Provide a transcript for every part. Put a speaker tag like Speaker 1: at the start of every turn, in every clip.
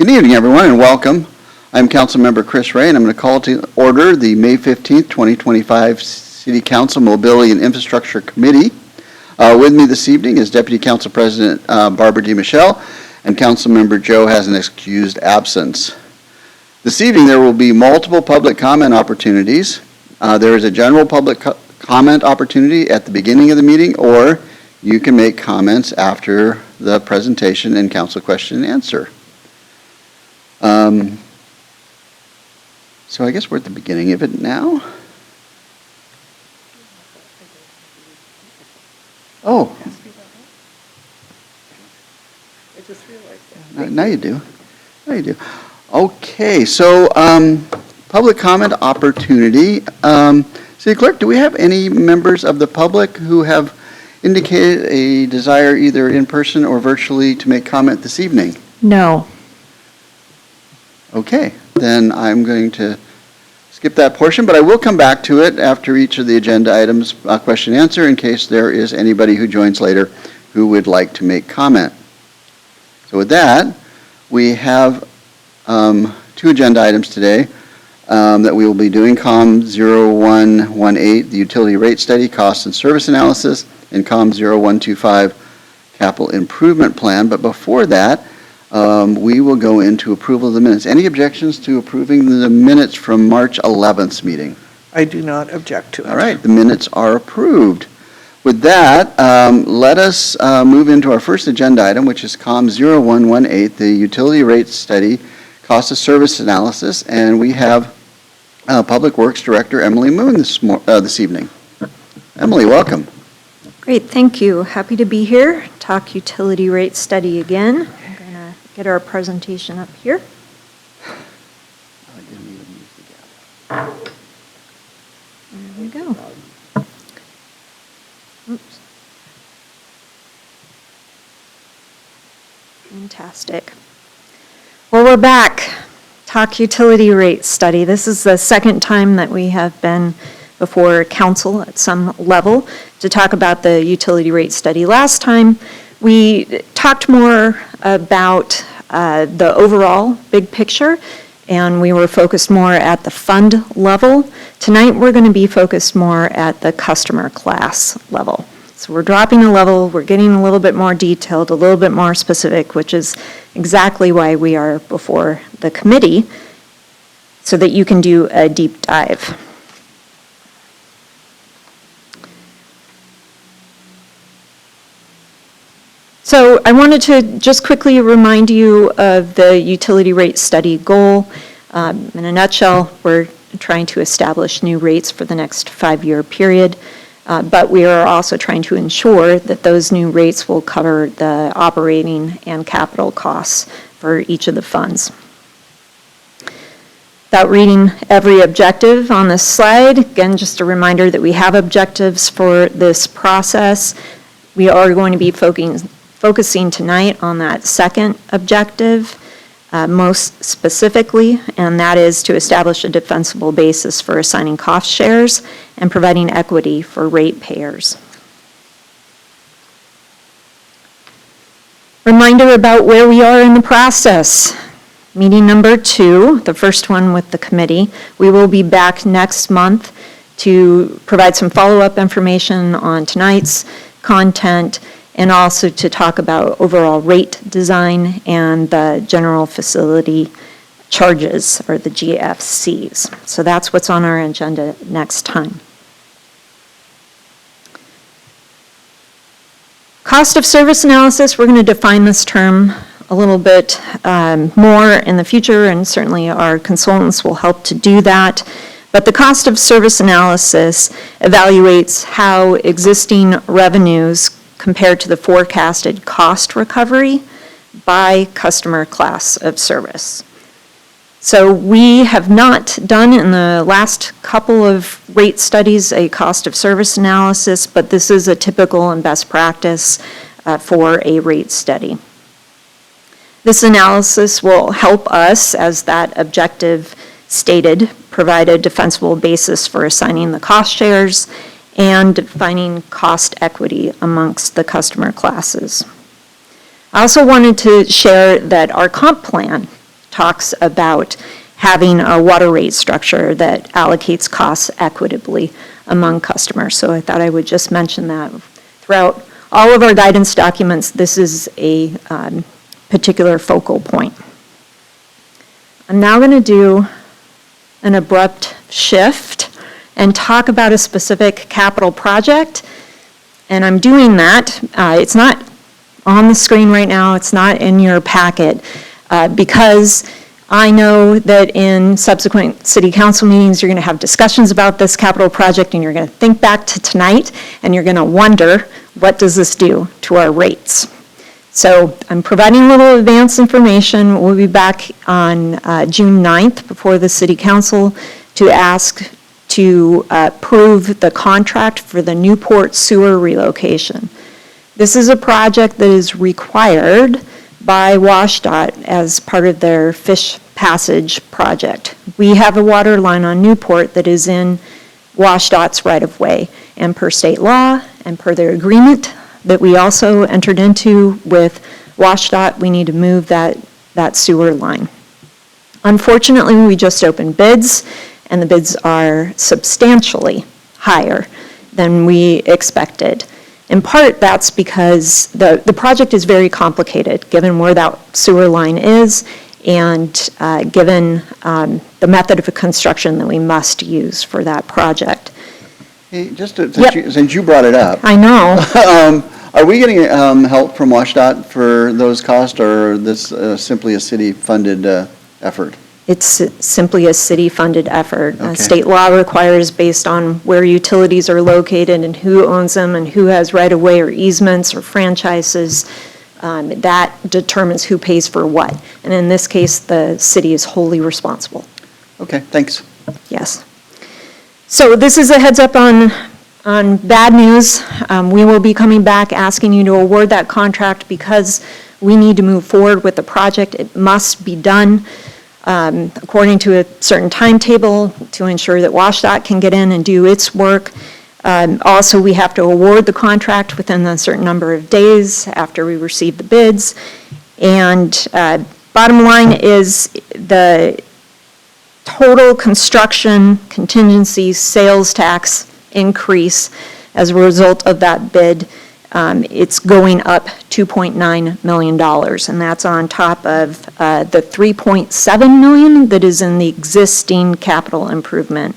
Speaker 1: Good evening, everyone, and welcome. I'm Councilmember Chris Ray, and I'm going to call to order the May 15th, 2025 City Council Mobility and Infrastructure Committee. With me this evening is Deputy Council President Barbara DeMichelle, and Councilmember Joe has an excused absence. This evening, there will be multiple public comment opportunities. There is a general public comment opportunity at the beginning of the meeting, or you can make comments after the presentation and council question and answer. So I guess we're at the beginning of it now. Oh.
Speaker 2: I just realized that.
Speaker 1: Now you do. Now you do. Okay, so public comment opportunity. City Clerk, do we have any members of the public who have indicated a desire either in person or virtually to make comment this evening?
Speaker 3: No.
Speaker 1: Okay, then I'm going to skip that portion, but I will come back to it after each of the agenda items, question and answer, in case there is anybody who joins later who would like to make comment. So with that, we have two agenda items today that we will be doing: COM 0118, the utility rate study, cost and service analysis, and COM 0125, capital improvement plan. But before that, we will go into approval of the minutes. Any objections to approving the minutes from March 11th meeting?
Speaker 2: I do not object to it.
Speaker 1: All right, the minutes are approved. With that, let us move into our first agenda item, which is COM 0118, the utility rate study, cost of service analysis, and we have Public Works Director Emily Moon this evening. Emily, welcome.
Speaker 3: Great, thank you. Happy to be here. Talk utility rate study again. I'm going to get our presentation up here. There we go. Oops. Fantastic. Well, we're back. Talk utility rate study. This is the second time that we have been before council at some level to talk about the utility rate study. Last time, we talked more about the overall big picture, and we were focused more at the fund level. Tonight, we're going to be focused more at the customer class level. So we're dropping a level, we're getting a little bit more detailed, a little bit more specific, which is exactly why we are before the committee, so that you can do a deep dive. So I wanted to just quickly remind you of the utility rate study goal. In a nutshell, we're trying to establish new rates for the next 5-year period, but we are also trying to ensure that those new rates will cover the operating and capital costs for each of the funds. Without reading every objective on this slide, again, just a reminder that we have objectives for this process. We are going to be focusing tonight on that second objective, most specifically, and that is to establish a defensible basis for assigning cost shares and providing equity for ratepayers. Reminder about where we are in the process. Meeting number 2, the first one with the committee. We will be back next month to provide some follow-up information on tonight's content, and also to talk about overall rate design and the general facility charges, or the GFCs. So that's what's on our agenda next time. Cost of service analysis, we're going to define this term a little bit more in the future, and certainly our consultants will help to do that. But the cost of service analysis evaluates how existing revenues compared to the forecasted cost recovery by customer class of service. So we have not done in the last couple of rate studies a cost of service analysis, but this is a typical and best practice for a rate study. This analysis will help us, as that objective stated, provide a defensible basis for assigning the cost shares and defining cost equity amongst the customer classes. I also wanted to share that our comp plan talks about having a water rate structure that allocates costs equitably among customers. So I thought I would just mention that. Throughout all of our guidance documents, this is a particular focal point. I'm now going to do an abrupt shift and talk about a specific capital project. And I'm doing that. It's not on the screen right now. It's not in your packet because I know that in subsequent city council meetings, you're going to have discussions about this capital project, and you're going to think back to tonight, and you're going to wonder, what does this do to our rates? So I'm providing a little advance information. We'll be back on June 9th before the city council to ask to approve the contract for the Newport sewer relocation. This is a project that is required by WashDOT as part of their fish passage project. We have a water line on Newport that is in WashDOT's right-of-way, and per state law and per their agreement that we also entered into with WashDOT, we need to move that sewer line. Unfortunately, we just opened bids, and the bids are substantially higher than we expected. In part, that's because the project is very complicated, given where that sewer line is and given the method of construction that we must use for that project.
Speaker 1: Hey, since you brought it up,
Speaker 3: I know.
Speaker 1: Are we getting help from WashDOT for those costs, or this simply a city-funded effort?
Speaker 3: It's simply a city-funded effort.
Speaker 1: Okay.
Speaker 3: State law requires, based on where utilities are located and who owns them and who has right-of-way or easements or franchises, that determines who pays for what. And in this case, the city is wholly responsible.
Speaker 1: Okay, thanks.
Speaker 3: Yes. So this is a heads up on bad news. We will be coming back asking you to award that contract because we need to move forward with the project. It must be done according to a certain timetable to ensure that WashDOT can get in and do its work. Also, we have to award the contract within a certain number of days after we receive the bids. And bottom line is the total construction contingency sales tax increase as a result of that bid. It's going up $2.9 million, and that's on top of the $3.7 million that is in the existing capital improvement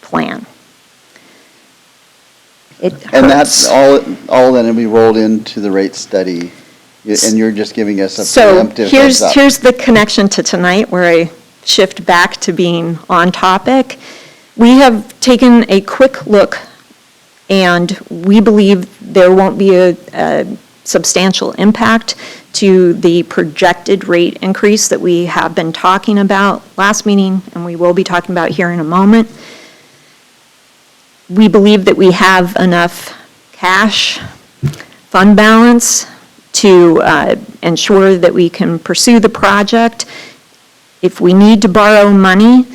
Speaker 3: plan. It hurts.
Speaker 1: And that's all then will be rolled into the rate study, and you're just giving us a preemptive heads up.
Speaker 3: Here's the connection to tonight where I shift back to being on topic. We have taken a quick look, and we believe there won't be a substantial impact to the projected rate increase that we have been talking about last meeting, and we will be talking about here in a moment. We believe that we have enough cash fund balance to ensure that we can pursue the project. If we need to borrow money,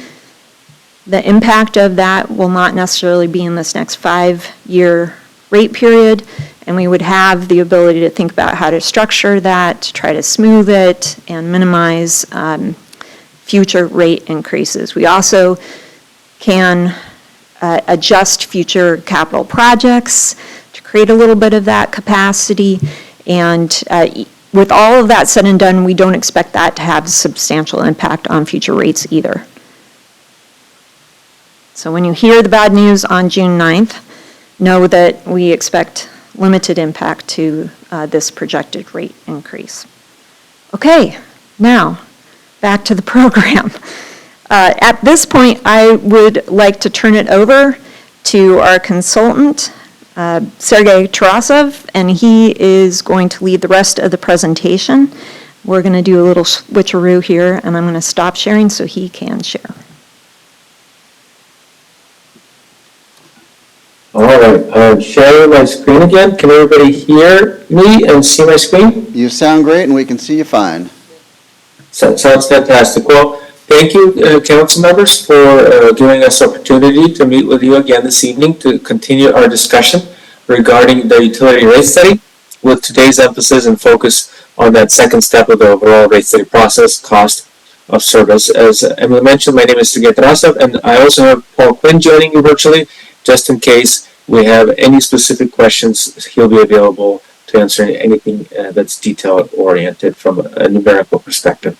Speaker 3: the impact of that will not necessarily be in this next 5-year rate period, and we would have the ability to think about how to structure that, to try to smooth it and minimize future rate increases. We also can adjust future capital projects to create a little bit of that capacity, and with all of that said and done, we don't expect that to have a substantial impact on future rates either. So when you hear the bad news on June 9th, know that we expect limited impact to this projected rate increase. Okay, now back to the program. At this point, I would like to turn it over to our consultant, Sergey Tarasov, and he is going to lead the rest of the presentation. We're going to do a little switcheroo here, and I'm going to stop sharing so he can share.
Speaker 4: All right, I'm sharing my screen again. Can everybody hear me and see my screen?
Speaker 1: You sound great, and we can see you fine.
Speaker 4: Sounds fantastic. Well, thank you, council members, for giving us opportunity to meet with you again this evening to continue our discussion regarding the utility rate study, with today's emphasis and focus on that second step of the overall rate study process, cost of service. As Emily mentioned, my name is Sergey Tarasov, and I also have Paul Quinn joining you virtually, just in case we have any specific questions. He'll be available to answer anything that's detail-oriented from a numerical perspective.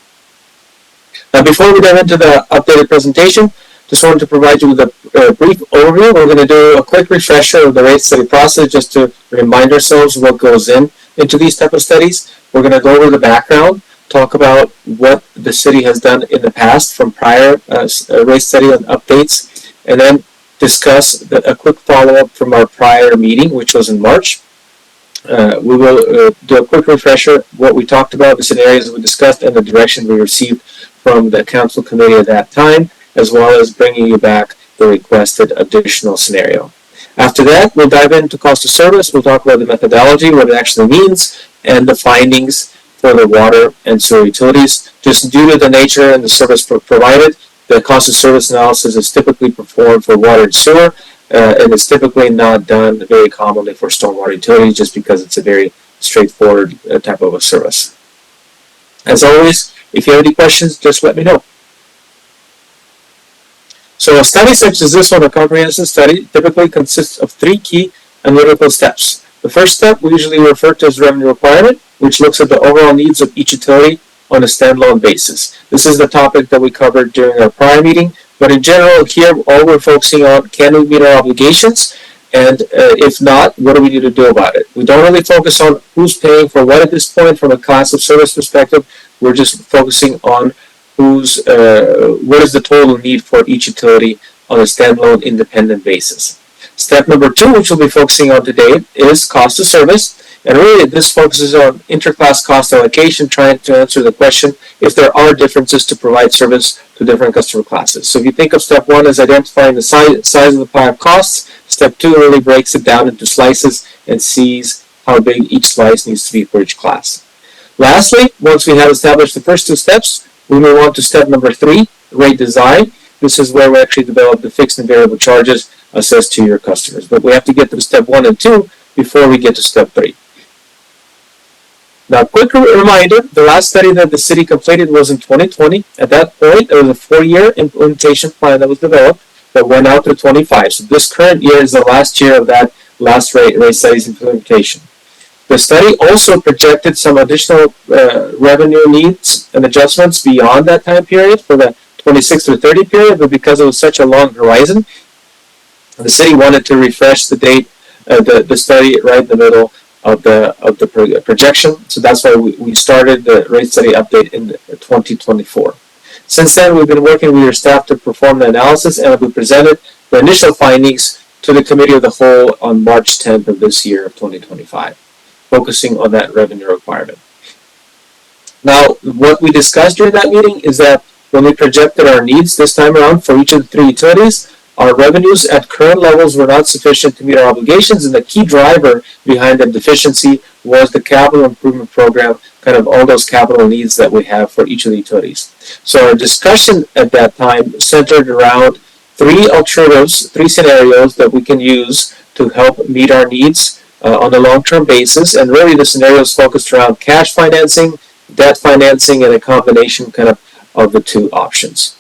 Speaker 4: Now, before we dive into the updated presentation, just wanted to provide you with a brief overview. We're going to do a quick refresher of the rate study process just to remind ourselves what goes into these type of studies. We're going to go over the background, talk about what the city has done in the past from prior rate study and updates, and then discuss a quick follow-up from our prior meeting, which was in March. We will do a quick refresher, what we talked about, the scenarios we discussed, and the direction we received from the council committee at that time, as well as bringing you back the requested additional scenario. After that, we'll dive into cost of service. We'll talk about the methodology, what it actually means, and the findings for the water and sewer utilities. Just due to the nature and the service provided, the cost of service analysis is typically performed for water and sewer, and it's typically not done very commonly for stormwater utilities just because it's a very straightforward type of a service. As always, if you have any questions, just let me know. So a study such as this one, a comprehensive study, typically consists of 3 key analytical steps. The first step we usually refer to as revenue requirement, which looks at the overall needs of each utility on a standalone basis. This is the topic that we covered during our prior meeting, but in general here all we're focusing on, can we meet our obligations, and if not, what do we need to do about it? We don't really focus on who's paying for what at this point from a cost of service perspective. We're just focusing on what is the total need for each utility on a standalone independent basis. Step number 2, which we'll be focusing on today, is cost of service. And really this focuses on interclass cost allocation, trying to answer the question if there are differences to provide service to different customer classes. So if you think of step 1 as identifying the size of the pie of costs, step 2 really breaks it down into slices and sees how big each slice needs to be for each class. Lastly, once we have established the first 2 steps, we move on to step number 3, rate design. This is where we actually develop the fixed and variable charges assessed to your customers. But we have to get to step 1 and 2 before we get to step 3. Now, quick reminder, the last study that the city completed was in 2020. At that point, there was a 4-year implementation plan that was developed that went out to 25. So this current year is the last year of that last rate study's implementation. The study also projected some additional revenue needs and adjustments beyond that time period for the 26 to 30 period, but because it was such a long horizon, the city wanted to refresh the date, the study right in the middle of the projection. So that's why we started the rate study update in 2024. Since then, we've been working with your staff to perform the analysis, and we presented the initial findings to the committee of the whole on March 10th of this year of 2025, focusing on that revenue requirement. Now, what we discussed during that meeting is that when we projected our needs this time around for each of the 3 utilities, our revenues at current levels were not sufficient to meet our obligations, and the key driver behind the deficiency was the capital improvement program, kind of all those capital needs that we have for each of the utilities. So our discussion at that time centered around 3 alternatives, 3 scenarios that we can use to help meet our needs on a long-term basis, and really the scenarios focused around cash financing, debt financing, and a combination kind of the 2 options.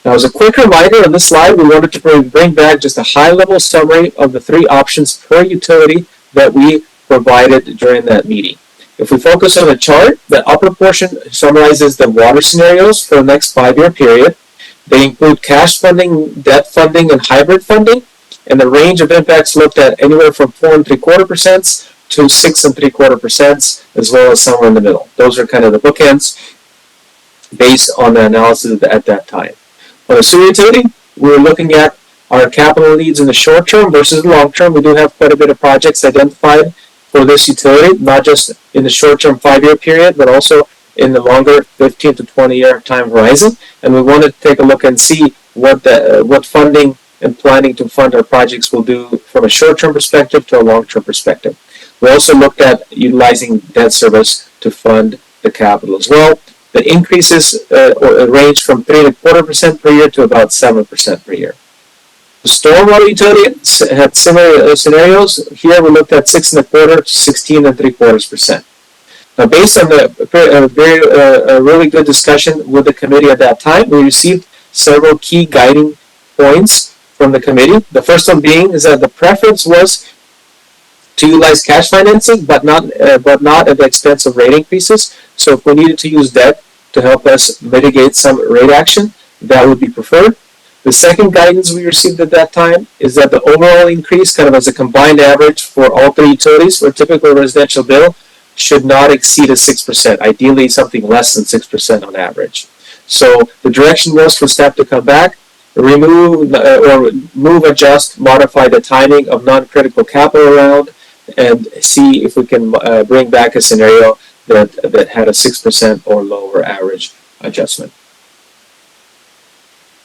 Speaker 4: Now, as a quick reminder on this slide, we wanted to bring back just a high-level summary of the 3 options per utility that we provided during that meeting. If we focus on the chart, the upper portion summarizes the water scenarios for the next 5-year period. They include cash funding, debt funding, and hybrid funding, and the range of impacts looked at anywhere from 4.75% to 6.75%, as well as somewhere in the middle. Those are kind of the bookends based on the analysis at that time. On the sewer utility, we're looking at our capital needs in the short term versus the long term. We do have quite a bit of projects identified for this utility, not just in the short term 5-year period, but also in the longer 15 to 20-year time horizon. And we want to take a look and see what funding and planning to fund our projects will do from a short-term perspective to a long-term perspective. We also looked at utilizing debt service to fund the capital as well. The increases range from 3.25% per year to about 7% per year. The stormwater utility had similar scenarios. Here we looked at 6.25% to 16.75%. Now, based on the really good discussion with the committee at that time, we received several key guiding points from the committee. The first one being is that the preference was to utilize cash financing, but not at the expense of rate increases. So if we needed to use debt to help us mitigate some rate action, that would be preferred. The second guidance we received at that time is that the overall increase, kind of as a combined average for all three utilities for a typical residential bill, should not exceed a 6%, ideally something less than 6% on average. So the direction was for staff to come back, remove or move, adjust, modify the timing of non-critical capital around, and see if we can bring back a scenario that had a 6% or lower average adjustment.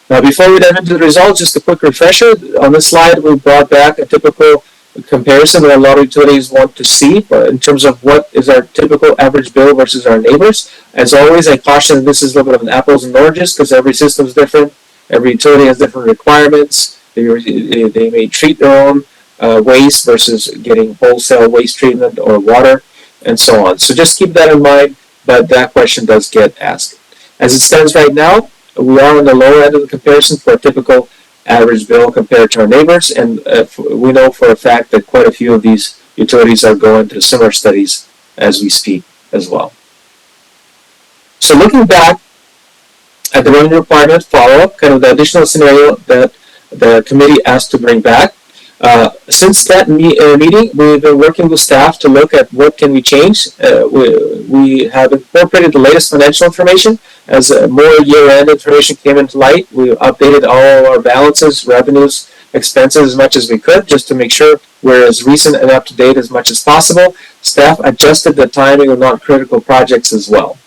Speaker 4: Now, before we dive into the results, just a quick refresher. On this slide, we brought back a typical comparison that a lot of utilities want to see in terms of what is our typical average bill versus our neighbors. As always, I caution this is a little bit of an apples and oranges because every system is different. Every utility has different requirements. They may treat their own waste versus getting wholesale waste treatment or water and so on. So just keep that in mind, but that question does get asked. As it stands right now, we are on the lower end of the comparison for a typical average bill compared to our neighbors, and we know for a fact that quite a few of these utilities are going through similar studies as we speak as well. So looking back at the revenue requirement follow-up, kind of the additional scenario that the committee asked to bring back. Since that meeting, we've been working with staff to look at what can we change. We have incorporated the latest financial information. As more year-end information came into light, we updated all our balances, revenues, expenses as much as we could, just to make sure we're as recent and up-to-date as much as possible. Staff adjusted the timing of non-critical projects as well.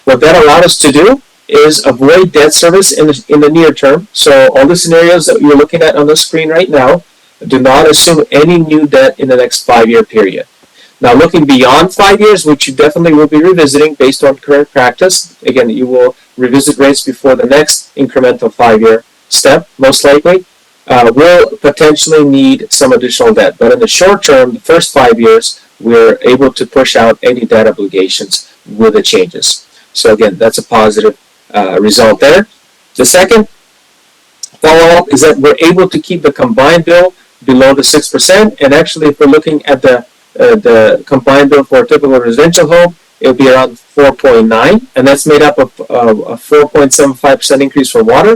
Speaker 4: What that allowed us to do is avoid debt service in the near term. So all the scenarios that you're looking at on the screen right now do not assume any new debt in the next 5-year period. Now, looking beyond 5 years, which you definitely will be revisiting based on current practice, again, you will revisit rates before the next incremental 5-year step, most likely, will potentially need some additional debt. But in the short term, the first 5 years, we're able to push out any debt obligations with the changes. So again, that's a positive result there. The second follow-up is that we're able to keep the combined bill below the 6%, and actually if we're looking at the combined bill for a typical residential home, it'll be around 4.9, and that's made up of a 4.75% increase for water,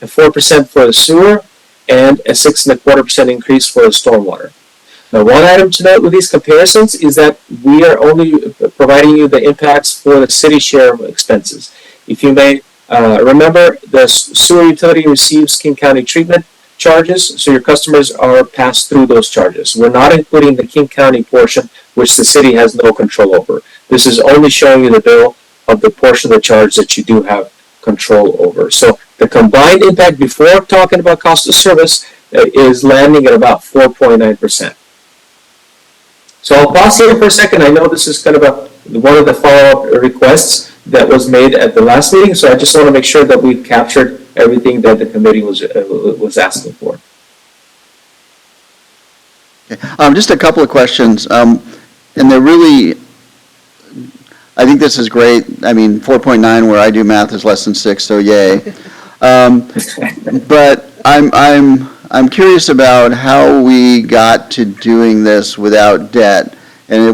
Speaker 4: a 4% for the sewer, and a 6.25% increase for the stormwater. Now, one item to note with these comparisons is that we are only providing you the impacts for the city share of expenses. If you may remember, the sewer utility receives King County treatment charges, so your customers are passed through those charges. We're not including the King County portion, which the city has no control over. This is only showing you the bill of the portion of the charge that you do have control over. So the combined impact before talking about cost of service is landing at about 4.9%. So I'll pause here for a second. I know this is kind of one of the follow-up requests that was made at the last meeting, so I just want to make sure that we've captured everything that the committee was asking for.
Speaker 1: Okay. Just a couple of questions, and they're really, I think this is great. I mean, 4.9 where I do math is less than 6, so yay. But I'm curious about how we got to doing this without debt. And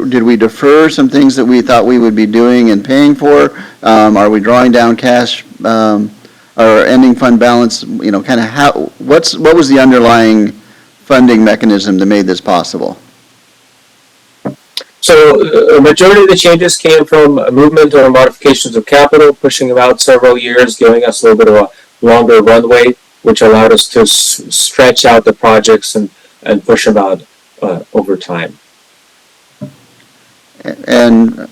Speaker 1: did we defer some things that we thought we would be doing and paying for? Are we drawing down cash? Our ending fund balance, kind of what was the underlying funding mechanism that made this possible?
Speaker 4: So a majority of the changes came from a movement or modifications of capital, pushing them out several years, giving us a little bit of a longer runway, which allowed us to stretch out the projects and push them out over time.
Speaker 1: And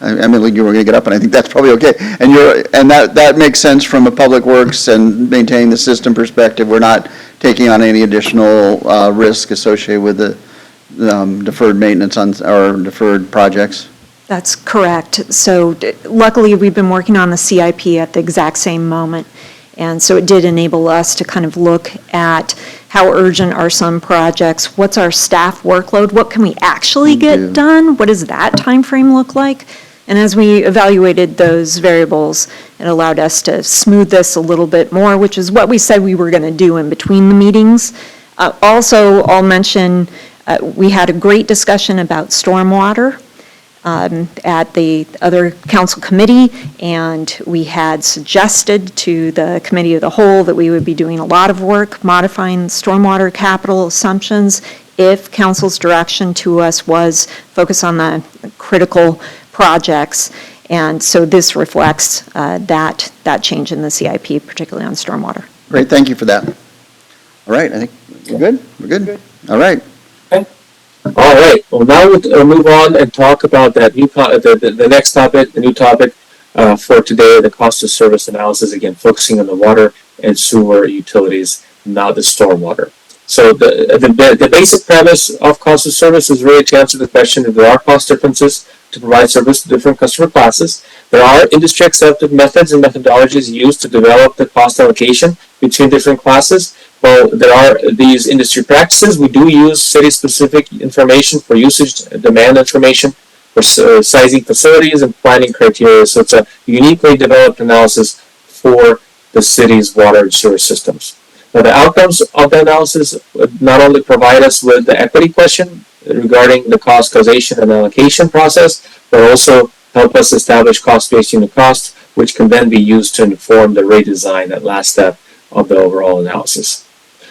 Speaker 1: I mean, you were going to get up, and I think that's probably okay. And that makes sense from a public works and maintaining the system perspective. We're not taking on any additional risk associated with the deferred maintenance or deferred projects.
Speaker 3: That's correct. So luckily, we've been working on the CIP at the exact same moment. And so it did enable us to kind of look at how urgent are some projects, what's our staff workload, what can we actually get done, what does that time frame look like? And as we evaluated those variables, it allowed us to smooth this a little bit more, which is what we said we were going to do in between the meetings. Also, I'll mention, we had a great discussion about stormwater at the other council committee, and we had suggested to the committee of the whole that we would be doing a lot of work modifying stormwater capital assumptions if council's direction to us was focus on the critical projects. And so this reflects that change in the CIP, particularly on stormwater.
Speaker 1: Great, thank you for that. All right, I think we're good? We're good? All right.
Speaker 4: All right, well, now we'll move on and talk about that new the next topic, the new topic for today, the cost of service analysis, again, focusing on the water and sewer utilities, not the stormwater. So the basic premise of cost of service is really to answer the question if there are cost differences to provide service to different customer classes. There are industry accepted methods and methodologies used to develop the cost allocation between different classes. Well, there are these industry practices. We do use city-specific information for usage, demand information, for sizing facilities and planning criteria. So it's a uniquely developed analysis for the city's water and sewer systems. Now, the outcomes of the analysis not only provide us with the equity question regarding the cost causation and allocation process, but also help us establish cost-based unit cost, which can then be used to inform the rate design, that last step of the overall analysis.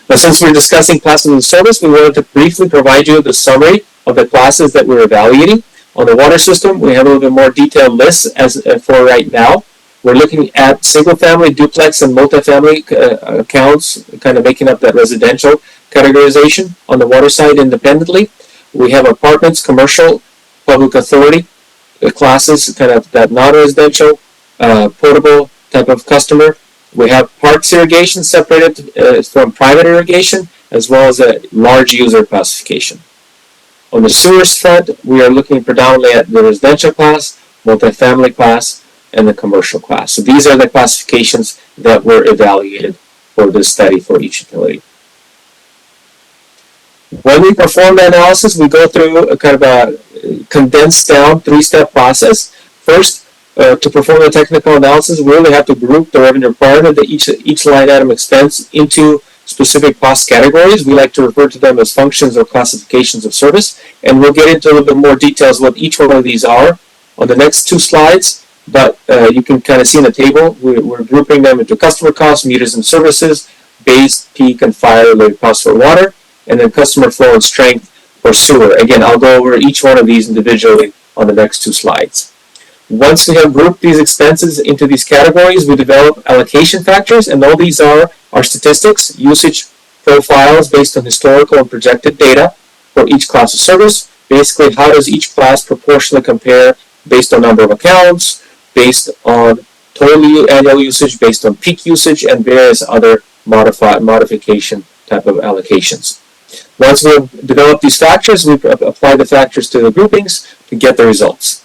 Speaker 4: Now, since we're discussing classes of service, we wanted to briefly provide you the summary of the classes that we're evaluating. On the water system, we have a little bit more detailed list as for right now. We're looking at single-family, duplex, and multifamily accounts, kind of making up that residential categorization. On the water side, independently, we have apartments, commercial, public authority classes, kind of that non-residential, potable type of customer. We have parks irrigation separated from private irrigation, as well as a large user classification. On the sewers front, we are looking predominantly at the residential class, multifamily class, and the commercial class. So these are the classifications that were evaluated for this study for each utility. When we perform the analysis, we go through a kind of a condensed down three-step process. First, to perform the technical analysis, we really have to group the revenue requirement, each line item expense, into specific cost categories. We like to refer to them as functions or classifications of service, and we'll get into a little bit more details what each one of these are on the next two slides, but you can kind of see in the table, we're grouping them into customer costs, meters and services, base, peak, and fire-related costs for water, and then customer flow and strength for sewer. Again, I'll go over each one of these individually on the next two slides. Once we have grouped these expenses into these categories, we develop allocation factors, and all these are statistics, usage profiles based on historical and projected data for each class of service. Basically, how does each class proportionally compare based on number of accounts, based on total annual usage, based on peak usage, and various other modification type of allocations. Once we've developed these factors, we apply the factors to the groupings to get the results.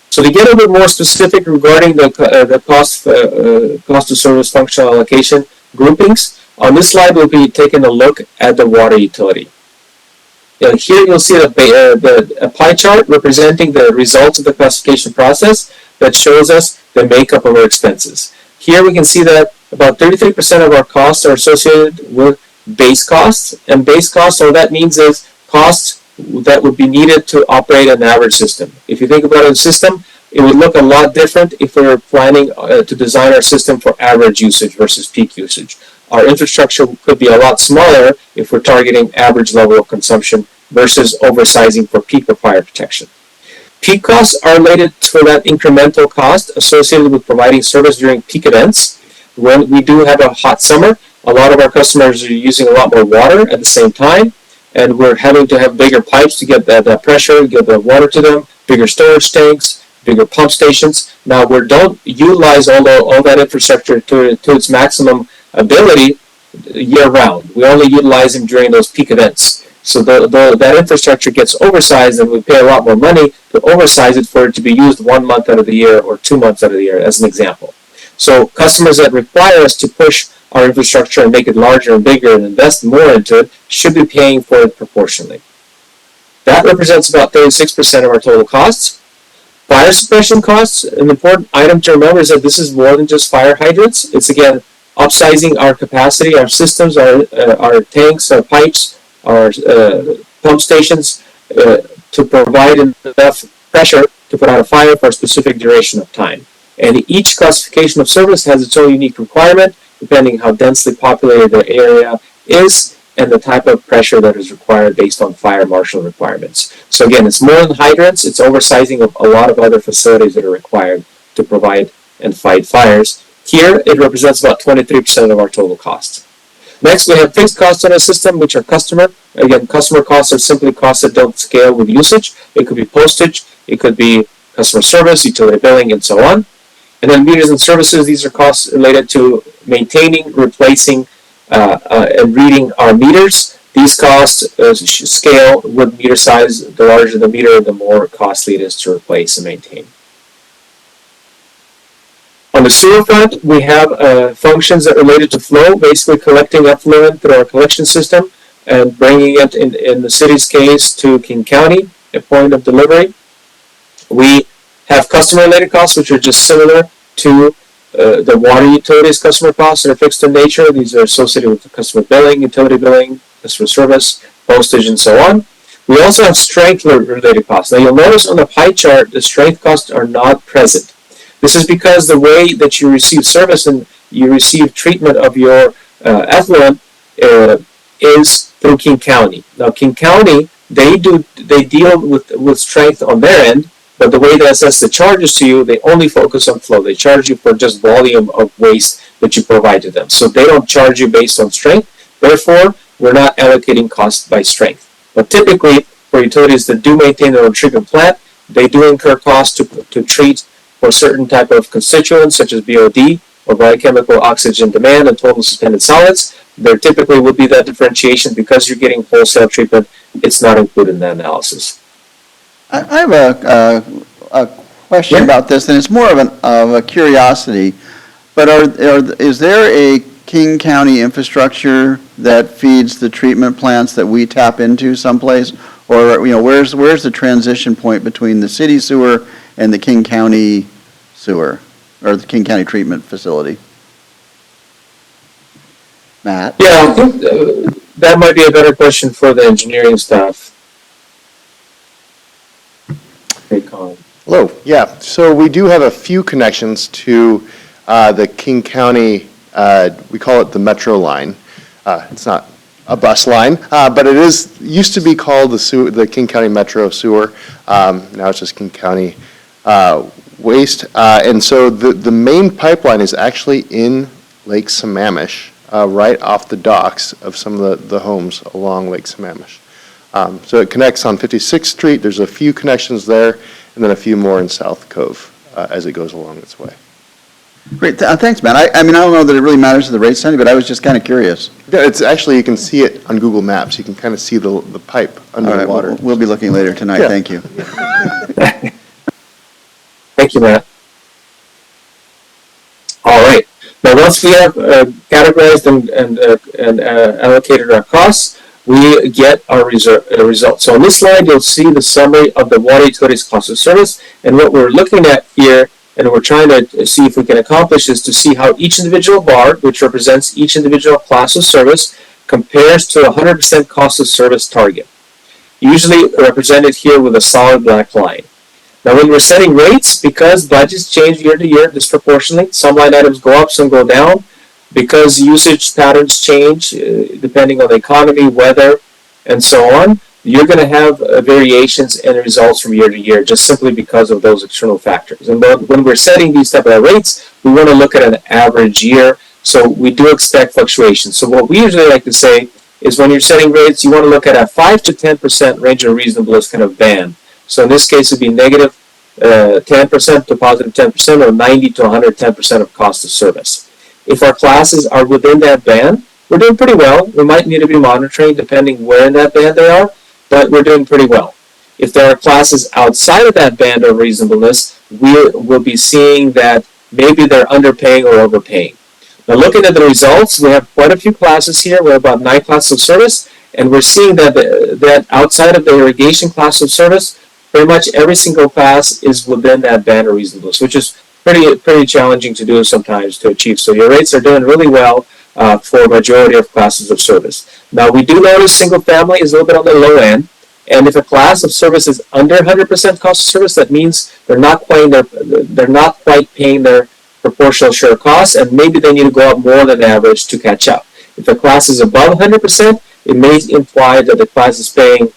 Speaker 4: So to get a bit more specific regarding the cost of service functional allocation groupings, on this slide we'll be taking a look at the water utility. Here you'll see a pie chart representing the results of the classification process that shows us the makeup of our expenses. Here we can see that about 33% of our costs are associated with base costs, and base costs, all that means is costs that would be needed to operate an average system. If you think about a system, it would look a lot different if we were planning to design our system for average usage versus peak usage. Our infrastructure could be a lot smaller if we're targeting average level of consumption versus oversizing for peak or fire protection. Peak costs are related to that incremental cost associated with providing service during peak events. When we do have a hot summer, a lot of our customers are using a lot more water at the same time, and we're having to have bigger pipes to get that pressure, get the water to them, bigger storage tanks, bigger pump stations. Now, we don't utilize all that infrastructure to its maximum ability year-round. We only utilize them during those peak events. So that infrastructure gets oversized, and we pay a lot more money to oversize it for it to be used 1 month out of the year or 2 months out of the year, as an example. So customers that require us to push our infrastructure and make it larger and bigger and invest more into it should be paying for it proportionally. That represents about 36% of our total costs. Fire suppression costs, an important item to remember is that this is more than just fire hydrants. It's, again, upsizing our capacity, our systems, our tanks, our pipes, our pump stations to provide enough pressure to put out a fire for a specific duration of time. And each classification of service has its own unique requirement, depending how densely populated the area is and the type of pressure that is required based on fire marshal requirements. So again, it's more than hydrants, it's oversizing of a lot of other facilities that are required to provide and fight fires. Here, it represents about 23% of our total costs. Next, we have fixed costs on our system, which are customer. Again, customer costs are simply costs that don't scale with usage. It could be postage, it could be customer service, utility billing, and so on. And then meters and services, these are costs related to maintaining, replacing, and reading our meters. These costs scale with meter size. The larger the meter, the more costly it is to replace and maintain. On the sewer front, we have functions that are related to flow, basically collecting effluent through our collection system and bringing it, in the city's case, to King County, a point of delivery. We have customer-related costs, which are just similar to the water utilities customer costs that are fixed in nature. These are associated with the customer billing, utility billing, customer service, postage, and so on. We also have strength-related costs. Now, you'll notice on the pie chart, the strength costs are not present. This is because the way that you receive service and you receive treatment of your effluent is through King County. Now, King County, they deal with strength on their end, but the way they assess the charges to you, they only focus on flow. They charge you for just volume of waste that you provide to them. So they don't charge you based on strength. Therefore, we're not allocating costs by strength. But typically, for utilities that do maintain their own treatment plant, they do incur costs to treat for certain type of constituents, such as BOD, or biochemical oxygen demand and total suspended solids. There typically would be that differentiation because you're getting wholesale treatment. It's not included in that analysis.
Speaker 1: I have a question about this, and it's more of a curiosity. But is there a King County infrastructure that feeds the treatment plants that we tap into someplace, or where's the transition point between the city sewer and the King County sewer, or the King County treatment facility? Matt?
Speaker 4: Yeah, I think that might be a better question for the engineering staff. Hey, Colin.
Speaker 5: Hello. Yeah, so we do have a few connections to the King County, we call it the Metro line. It's not a bus line, but it used to be called the King County Metro Sewer. Now it's just King County Waste. And so the main pipeline is actually in Lake Sammamish, right off the docks of some of the homes along Lake Sammamish. So it connects on 56th Street. There's a few connections there, and then a few more in South Cove as it goes along its way.
Speaker 1: Great, thanks, Matt. I mean, I don't know that it really matters to the rate study, but I was just kind of curious.
Speaker 5: Yeah, it's actually, you can see it on Google Maps. You can kind of see the pipe under the water.
Speaker 1: We'll be looking later tonight.
Speaker 5: Yeah.
Speaker 1: Thank you.
Speaker 4: Thank you, Matt. All right. Now, once we have categorized and allocated our costs, we get our results. So on this slide, you'll see the summary of the water utilities cost of service. And what we're looking at here, and we're trying to see if we can accomplish, is to see how each individual bar, which represents each individual class of service, compares to a 100% cost of service target, usually represented here with a solid black line. Now, when we're setting rates, because budgets change year to year disproportionately, some line items go up, some go down, because usage patterns change depending on the economy, weather, and so on, you're going to have variations in results from year to year just simply because of those external factors. And when we're setting these type of rates, we want to look at an average year, so we do expect fluctuations. So what we usually like to say is when you're setting rates, you want to look at a 5 to 10% range of reasonableness kind of band. So in this case, it would be negative 10% to positive 10%, or 90 to 110% of cost of service. If our classes are within that band, we're doing pretty well. We might need to be monitoring depending where in that band they are, but we're doing pretty well. If there are classes outside of that band of reasonableness, we will be seeing that maybe they're underpaying or overpaying. Now, looking at the results, we have quite a few classes here. We have about 9 classes of service, and we're seeing that that outside of the irrigation class of service, pretty much every single class is within that band of reasonableness, which is pretty challenging to do sometimes to achieve. So your rates are doing really well for a majority of classes of service. Now, we do notice single family is a little bit on the low end. And if a class of service is under 100% cost of service, that means they're not quite paying their proportional share of costs, and maybe they need to go up more than average to catch up. If a class is above 100%, it may imply that the class is paying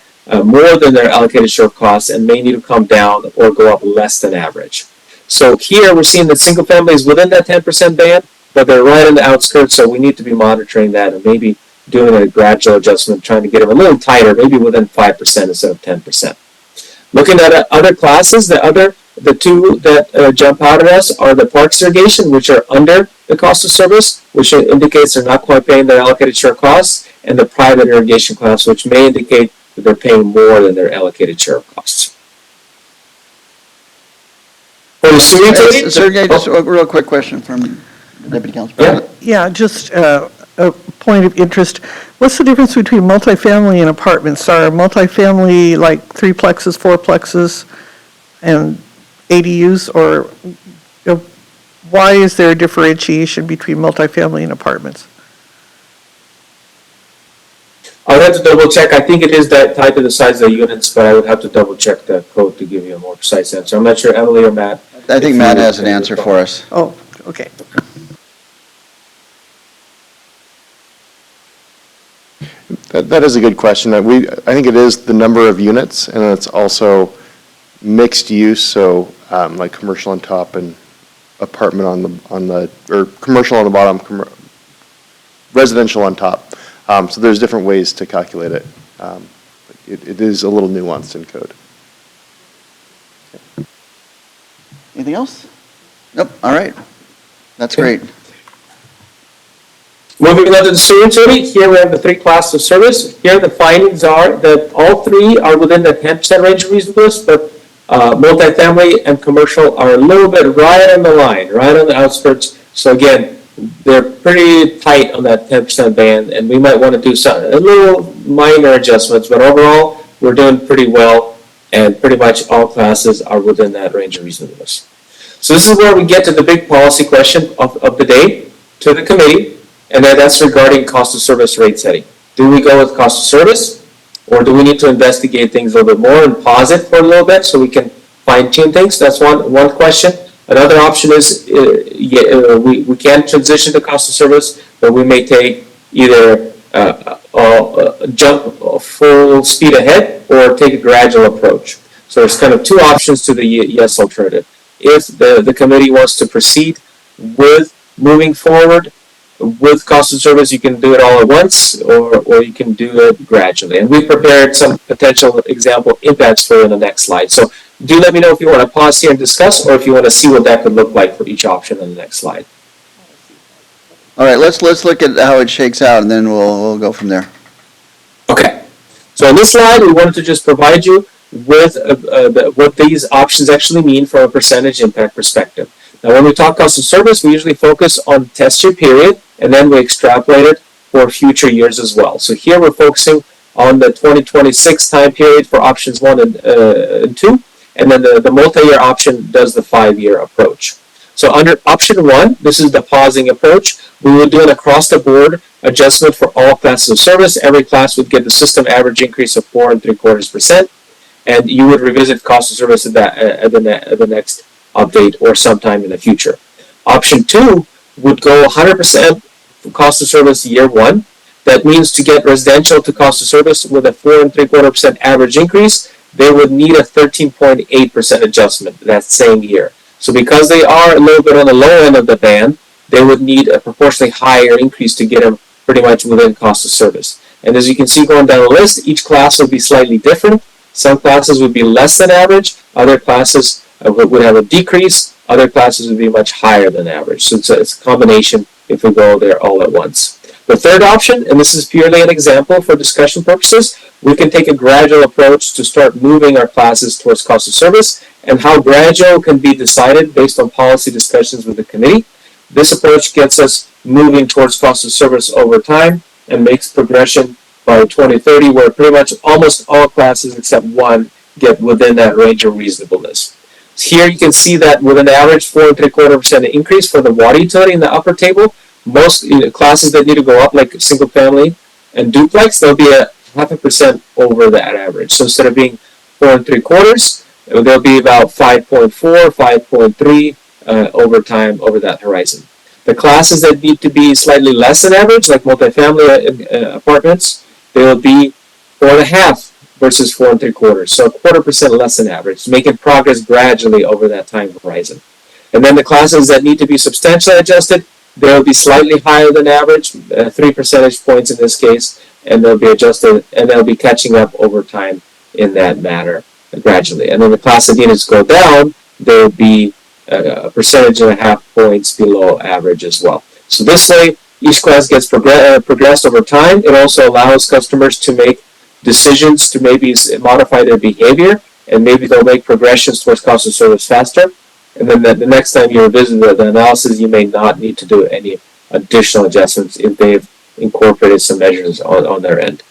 Speaker 4: more than their allocated share of costs and may need to come down or go up less than average. So here we're seeing that single family is within that 10% band, but they're right on the outskirts, so we need to be monitoring that and maybe doing a gradual adjustment, trying to get them a little tighter, maybe within 5% instead of 10%. Looking at other classes, the two that jump out at us are the parks irrigation, which are under the cost of service, which indicates they're not quite paying their allocated share costs, and the private irrigation class, which may indicate that they're paying more than their allocated share of costs. For the sewer utility,
Speaker 1: Sergey, just a real quick question from Deputy Council President.
Speaker 2: Yeah, just a point of interest. What's the difference between multifamily and apartments? Are multifamily like 3-plexes, 4-plexes, and ADUs, or why is there a differentiation between multifamily and apartments?
Speaker 4: I would have to double check. I think it is that tied to the size of the units, but I would have to double check the code to give you a more precise answer. I'm not sure, Emily or Matt.
Speaker 1: I think Matt has an answer for us.
Speaker 2: Oh, okay.
Speaker 5: That is a good question. I think it is the number of units, and it's also mixed use, so like commercial on top and apartment or commercial on the bottom, residential on top. So there's different ways to calculate it. It is a little nuanced in code.
Speaker 1: Anything else? Nope, all right. That's great.
Speaker 4: Moving on to the sewer utility, here we have the 3 classes of service. Here the findings are that all 3 are within the 10% range of reasonableness, but multifamily and commercial are a little bit right on the line, right on the outskirts. So again, they're pretty tight on that 10% band, and we might want to do a little minor adjustments, but overall, we're doing pretty well, and pretty much all classes are within that range of reasonableness. So this is where we get to the big policy question of the day to the committee, and that's regarding cost of service rate setting. Do we go with cost of service, or do we need to investigate things a little bit more and pause it for a little bit so we can fine tune things? That's one question. Another option is we can transition to cost of service, but we may take either jump full speed ahead or take a gradual approach. So there's kind of 2 options to the yes alternative. If the committee wants to proceed with moving forward with cost of service, you can do it all at once, or you can do it gradually. And we've prepared some potential example impacts for you in the next slide. So do let me know if you want to pause here and discuss, or if you want to see what that could look like for each option in the next slide.
Speaker 1: All right, let's look at how it shakes out, and then we'll go from there.
Speaker 4: Okay. So in this slide, we wanted to just provide you with what these options actually mean from a percentage impact perspective. Now, when we talk cost of service, we usually focus on test year period, and then we extrapolate it for future years as well. So here we're focusing on the 2026 time period for options 1 and 2, and then the multi-year option does the 5-year approach. So under option 1, this is the pausing approach. We would do an across-the-board adjustment for all classes of service. Every class would get the system average increase of 4.75%, and you would revisit cost of service at the next update or sometime in the future. Option 2 would go 100% cost of service year 1. That means to get residential to cost of service with a 4.75% average increase, they would need a 13.8% adjustment that same year. So because they are a little bit on the low end of the band, they would need a proportionally higher increase to get them pretty much within cost of service. And as you can see going down the list, each class would be slightly different. Some classes would be less than average, other classes would have a decrease, other classes would be much higher than average. So it's a combination if we go there all at once. The third option, and this is purely an example for discussion purposes, we can take a gradual approach to start moving our classes towards cost of service, and how gradual can be decided based on policy discussions with the committee. This approach gets us moving towards cost of service over time and makes progression by 2030 where pretty much almost all classes except one get within that range of reasonableness. Here you can see that with an average 4.75% increase for the water utility in the upper table, most classes that need to go up, like single family and duplex, they'll be a 0.5% over that average. So instead of being 4.75, they'll be about 5.4, 5.3 over time over that horizon. The classes that need to be slightly less than average, like multifamily apartments, they'll be 4.5 versus 4.75, so 0.25% less than average, making progress gradually over that time horizon. And then the classes that need to be substantially adjusted, they'll be slightly higher than average, 3 percentage points in this case, and they'll be adjusted, and they'll be catching up over time in that manner gradually. And then the class that needs to go down, they'll be a 1.5 points below average as well. So this way, each class gets progressed over time. It also allows customers to make decisions to maybe modify their behavior, and maybe they'll make progressions towards cost of service faster. And then the next time you revisit the analysis, you may not need to do any additional adjustments if they've incorporated some measures on their end.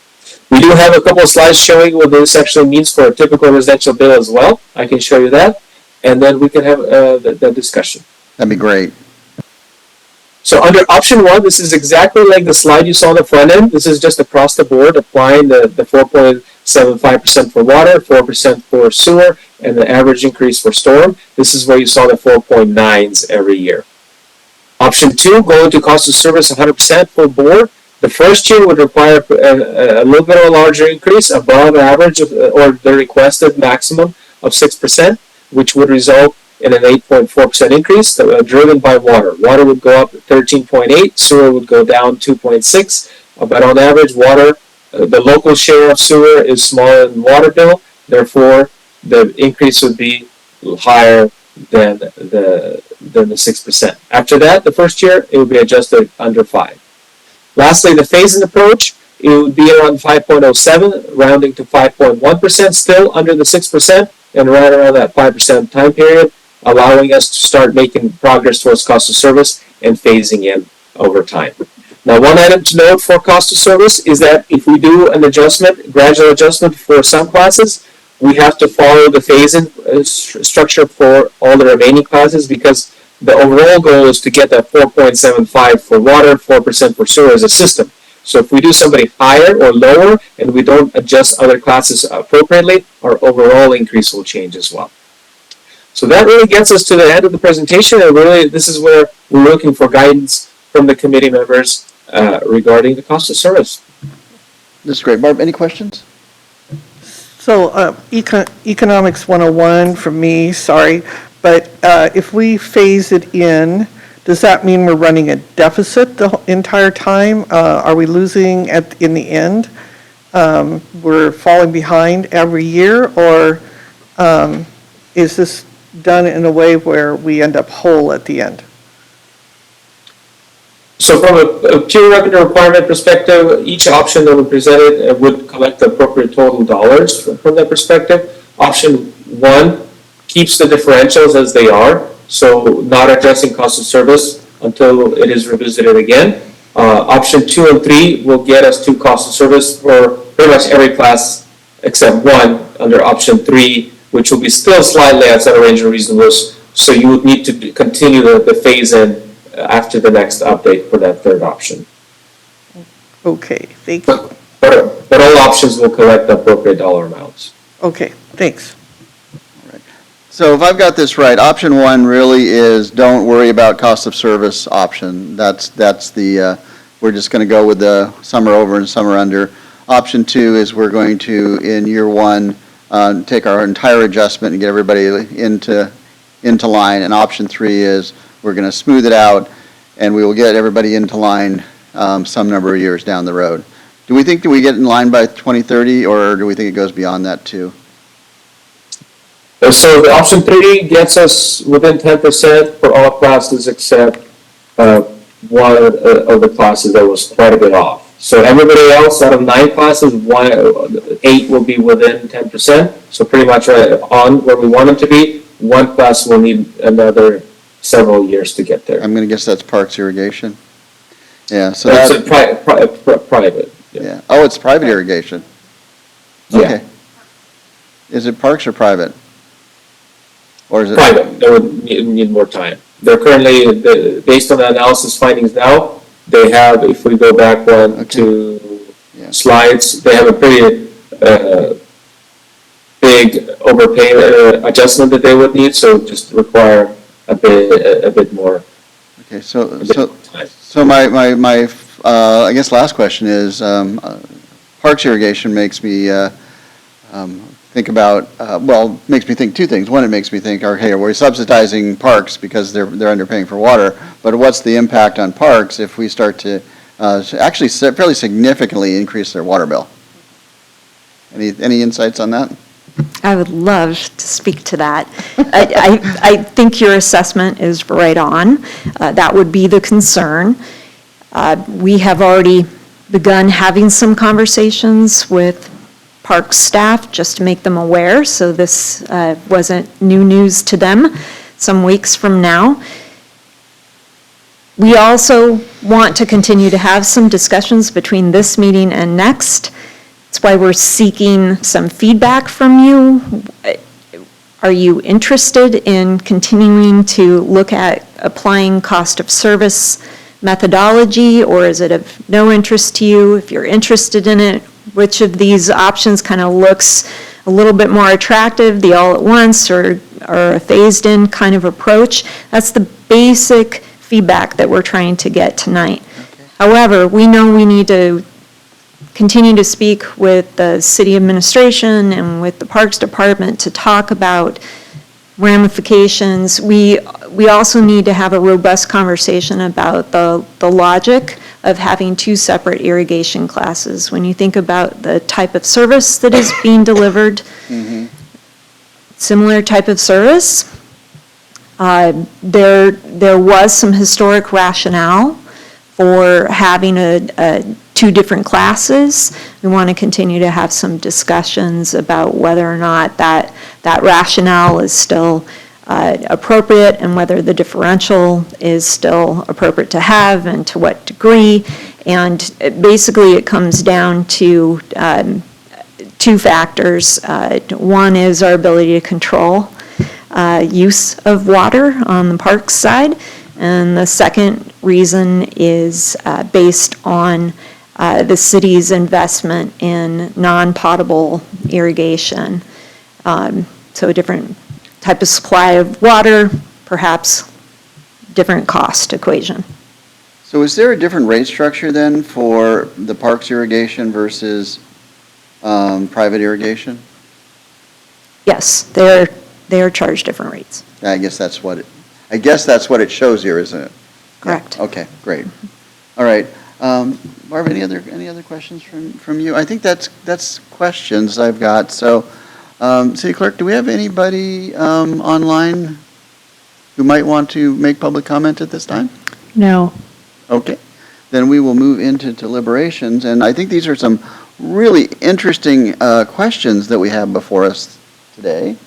Speaker 4: We do have a couple of slides showing what this actually means for a typical residential bill as well. I can show you that, and then we can have the discussion.
Speaker 1: That'd be great.
Speaker 4: So under option 1, this is exactly like the slide you saw on the front end. This is just across the board, applying the 4.75% for water, 4% for sewer, and the average increase for storm. This is where you saw the 4.9s every year. Option 2, going to cost of service 100% for board. The first year would require a little bit of a larger increase above average or the requested maximum of 6%, which would result in an 8.4% increase driven by water. Water would go up 13.8, sewer would go down 2.6, but on average, water, the local share of sewer is smaller than water bill, therefore the increase would be higher than the 6%. After that, the first year, it would be adjusted under 5. Lastly, the phase-in approach, it would be around 5.07, rounding to 5.1%, still under the 6%, and right around that 5% time period, allowing us to start making progress towards cost of service and phasing in over time. Now, one item to note for cost of service is that if we do an adjustment, gradual adjustment for some classes, we have to follow the phase-in structure for all the remaining classes, because the overall goal is to get that 4.75 for water, 4% for sewer as a system. So if we do somebody higher or lower and we don't adjust other classes appropriately, our overall increase will change as well. So that really gets us to the end of the presentation, and really this is where we're looking for guidance from the committee members regarding the cost of service.
Speaker 1: This is great. Barb, any questions?
Speaker 2: So Economics 101 from me, sorry, but if we phase it in, does that mean we're running a deficit the entire time? Are we losing in the end? We're falling behind every year, or is this done in a way where we end up whole at the end?
Speaker 4: So from a pure revenue requirement perspective, each option that we presented would collect the appropriate total dollars from that perspective. Option 1 keeps the differentials as they are, so not addressing cost of service until it is revisited again. Option 2 and 3 will get us to cost of service for pretty much every class except one under option 3, which will be still slightly outside of range of reasonableness, so you would need to continue the phase-in after the next update for that third option.
Speaker 2: Okay, thank you.
Speaker 4: But all options will collect the appropriate dollar amounts.
Speaker 2: Okay, thanks.
Speaker 1: So if I've got this right, option 1 really is don't worry about cost of service option. That's the, we're just going to go with the some are over and some are under. Option 2 is we're going to, in year 1, take our entire adjustment and get everybody into line. And option 3 is we're going to smooth it out and we will get everybody into line some number of years down the road. Do we think that we get in line by 2030, or do we think it goes beyond that too?
Speaker 4: So the option 3 gets us within 10% for all classes except one of the classes that was quite a bit off. So everybody else, out of 9 classes, 8 will be within 10%. So pretty much right on where we want them to be. one class will need another several years to get there.
Speaker 1: I'm going to guess that's Parks Irrigation. Yeah, so
Speaker 4: That's
Speaker 1: that,
Speaker 4: a private, yeah.
Speaker 1: yeah. Oh, it's private irrigation.
Speaker 4: Yeah.
Speaker 1: Okay. Is it Parks or private? Or is it?
Speaker 4: Private, they would need more time. They're currently, based on the analysis findings now, they have, if we go back one,
Speaker 1: Okay.
Speaker 4: two
Speaker 1: Yeah.
Speaker 4: slides, they have a pretty big overpay adjustment that they would need, so just require a bit more
Speaker 1: Okay, so,
Speaker 4: time.
Speaker 1: so my, I guess last question is, Parks Irrigation makes me, think about, well, makes me think two things. One, it makes me think, okay, we're subsidizing parks because they're underpaying for water, but what's the impact on parks if we start to, actually fairly significantly increase their water bill? Any insights on that?
Speaker 3: I would love to speak to that. I think your assessment is right on. That would be the concern. We have already begun having some conversations with park staff just to make them aware, so this wasn't new news to them some weeks from now. We also want to continue to have some discussions between this meeting and next. That's why we're seeking some feedback from you. Are you interested in continuing to look at applying cost of service methodology, or is it of no interest to you? If you're interested in it, which of these options kind of looks a little bit more attractive, the all at once or a phased in kind of approach? That's the basic feedback that we're trying to get tonight. However, we know we need to continue to speak with the city administration and with the Parks Department to talk about ramifications. We also need to have a robust conversation about the logic of having two separate irrigation classes. When you think about the type of service that is being delivered, similar type of service, there was some historic rationale for having two different classes. We want to continue to have some discussions about whether or not that rationale is still appropriate and whether the differential is still appropriate to have and to what degree. And basically it comes down to two factors. One is our ability to control use of water on the park side. And the second reason is based on the city's investment in non-potable irrigation. So a different type of supply of water, perhaps different cost equation.
Speaker 1: So is there a different rate structure then for the parks irrigation versus private irrigation?
Speaker 3: Yes, they are charged different rates.
Speaker 1: I guess that's what it shows here, isn't it?
Speaker 3: Correct.
Speaker 1: Yeah, okay, great. All right. Barb, any other questions from you? I think that's questions I've got. So, City Clerk, do we have anybody online who might want to make public comment at this time?
Speaker 2: No.
Speaker 1: Okay. Then we will move into deliberations, and I think these are some really interesting questions that we have before us today.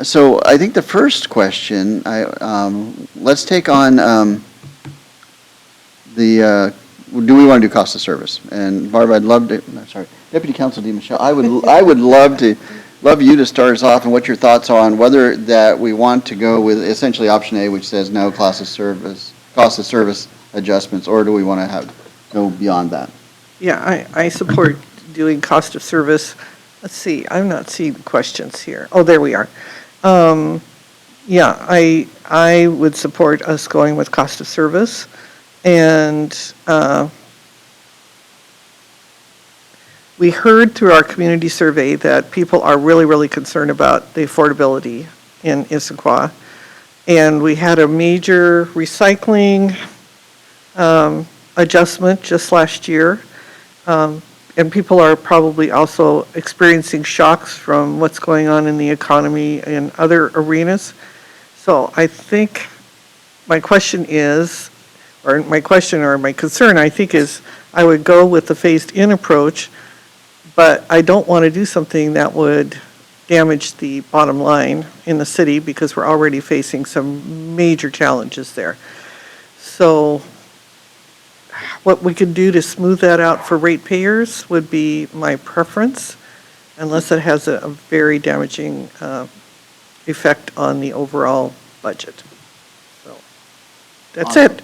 Speaker 1: So I think the first question, let's take on do we want to do cost of service? And Barb, Deputy Council DeMichelle, I would love you to start us off and what your thoughts are on whether that we want to go with essentially option A, which says no cost of service adjustments, or do we want to go beyond that?
Speaker 2: Yeah, I support doing cost of service. Let's see, I'm not seeing the questions here. Oh, there we are. Yeah, I would support us going with cost of service. And we heard through our community survey that people are really, really concerned about the affordability in Issaquah. And we had a major recycling adjustment just last year. And people are probably also experiencing shocks from what's going on in the economy in other arenas. So I think my concern, I think, is I would go with the phased-in approach, but I don't want to do something that would damage the bottom line in the city because we're already facing some major challenges there. So what we could do to smooth that out for ratepayers would be my preference, unless it has a very damaging effect on the overall budget. So that's it.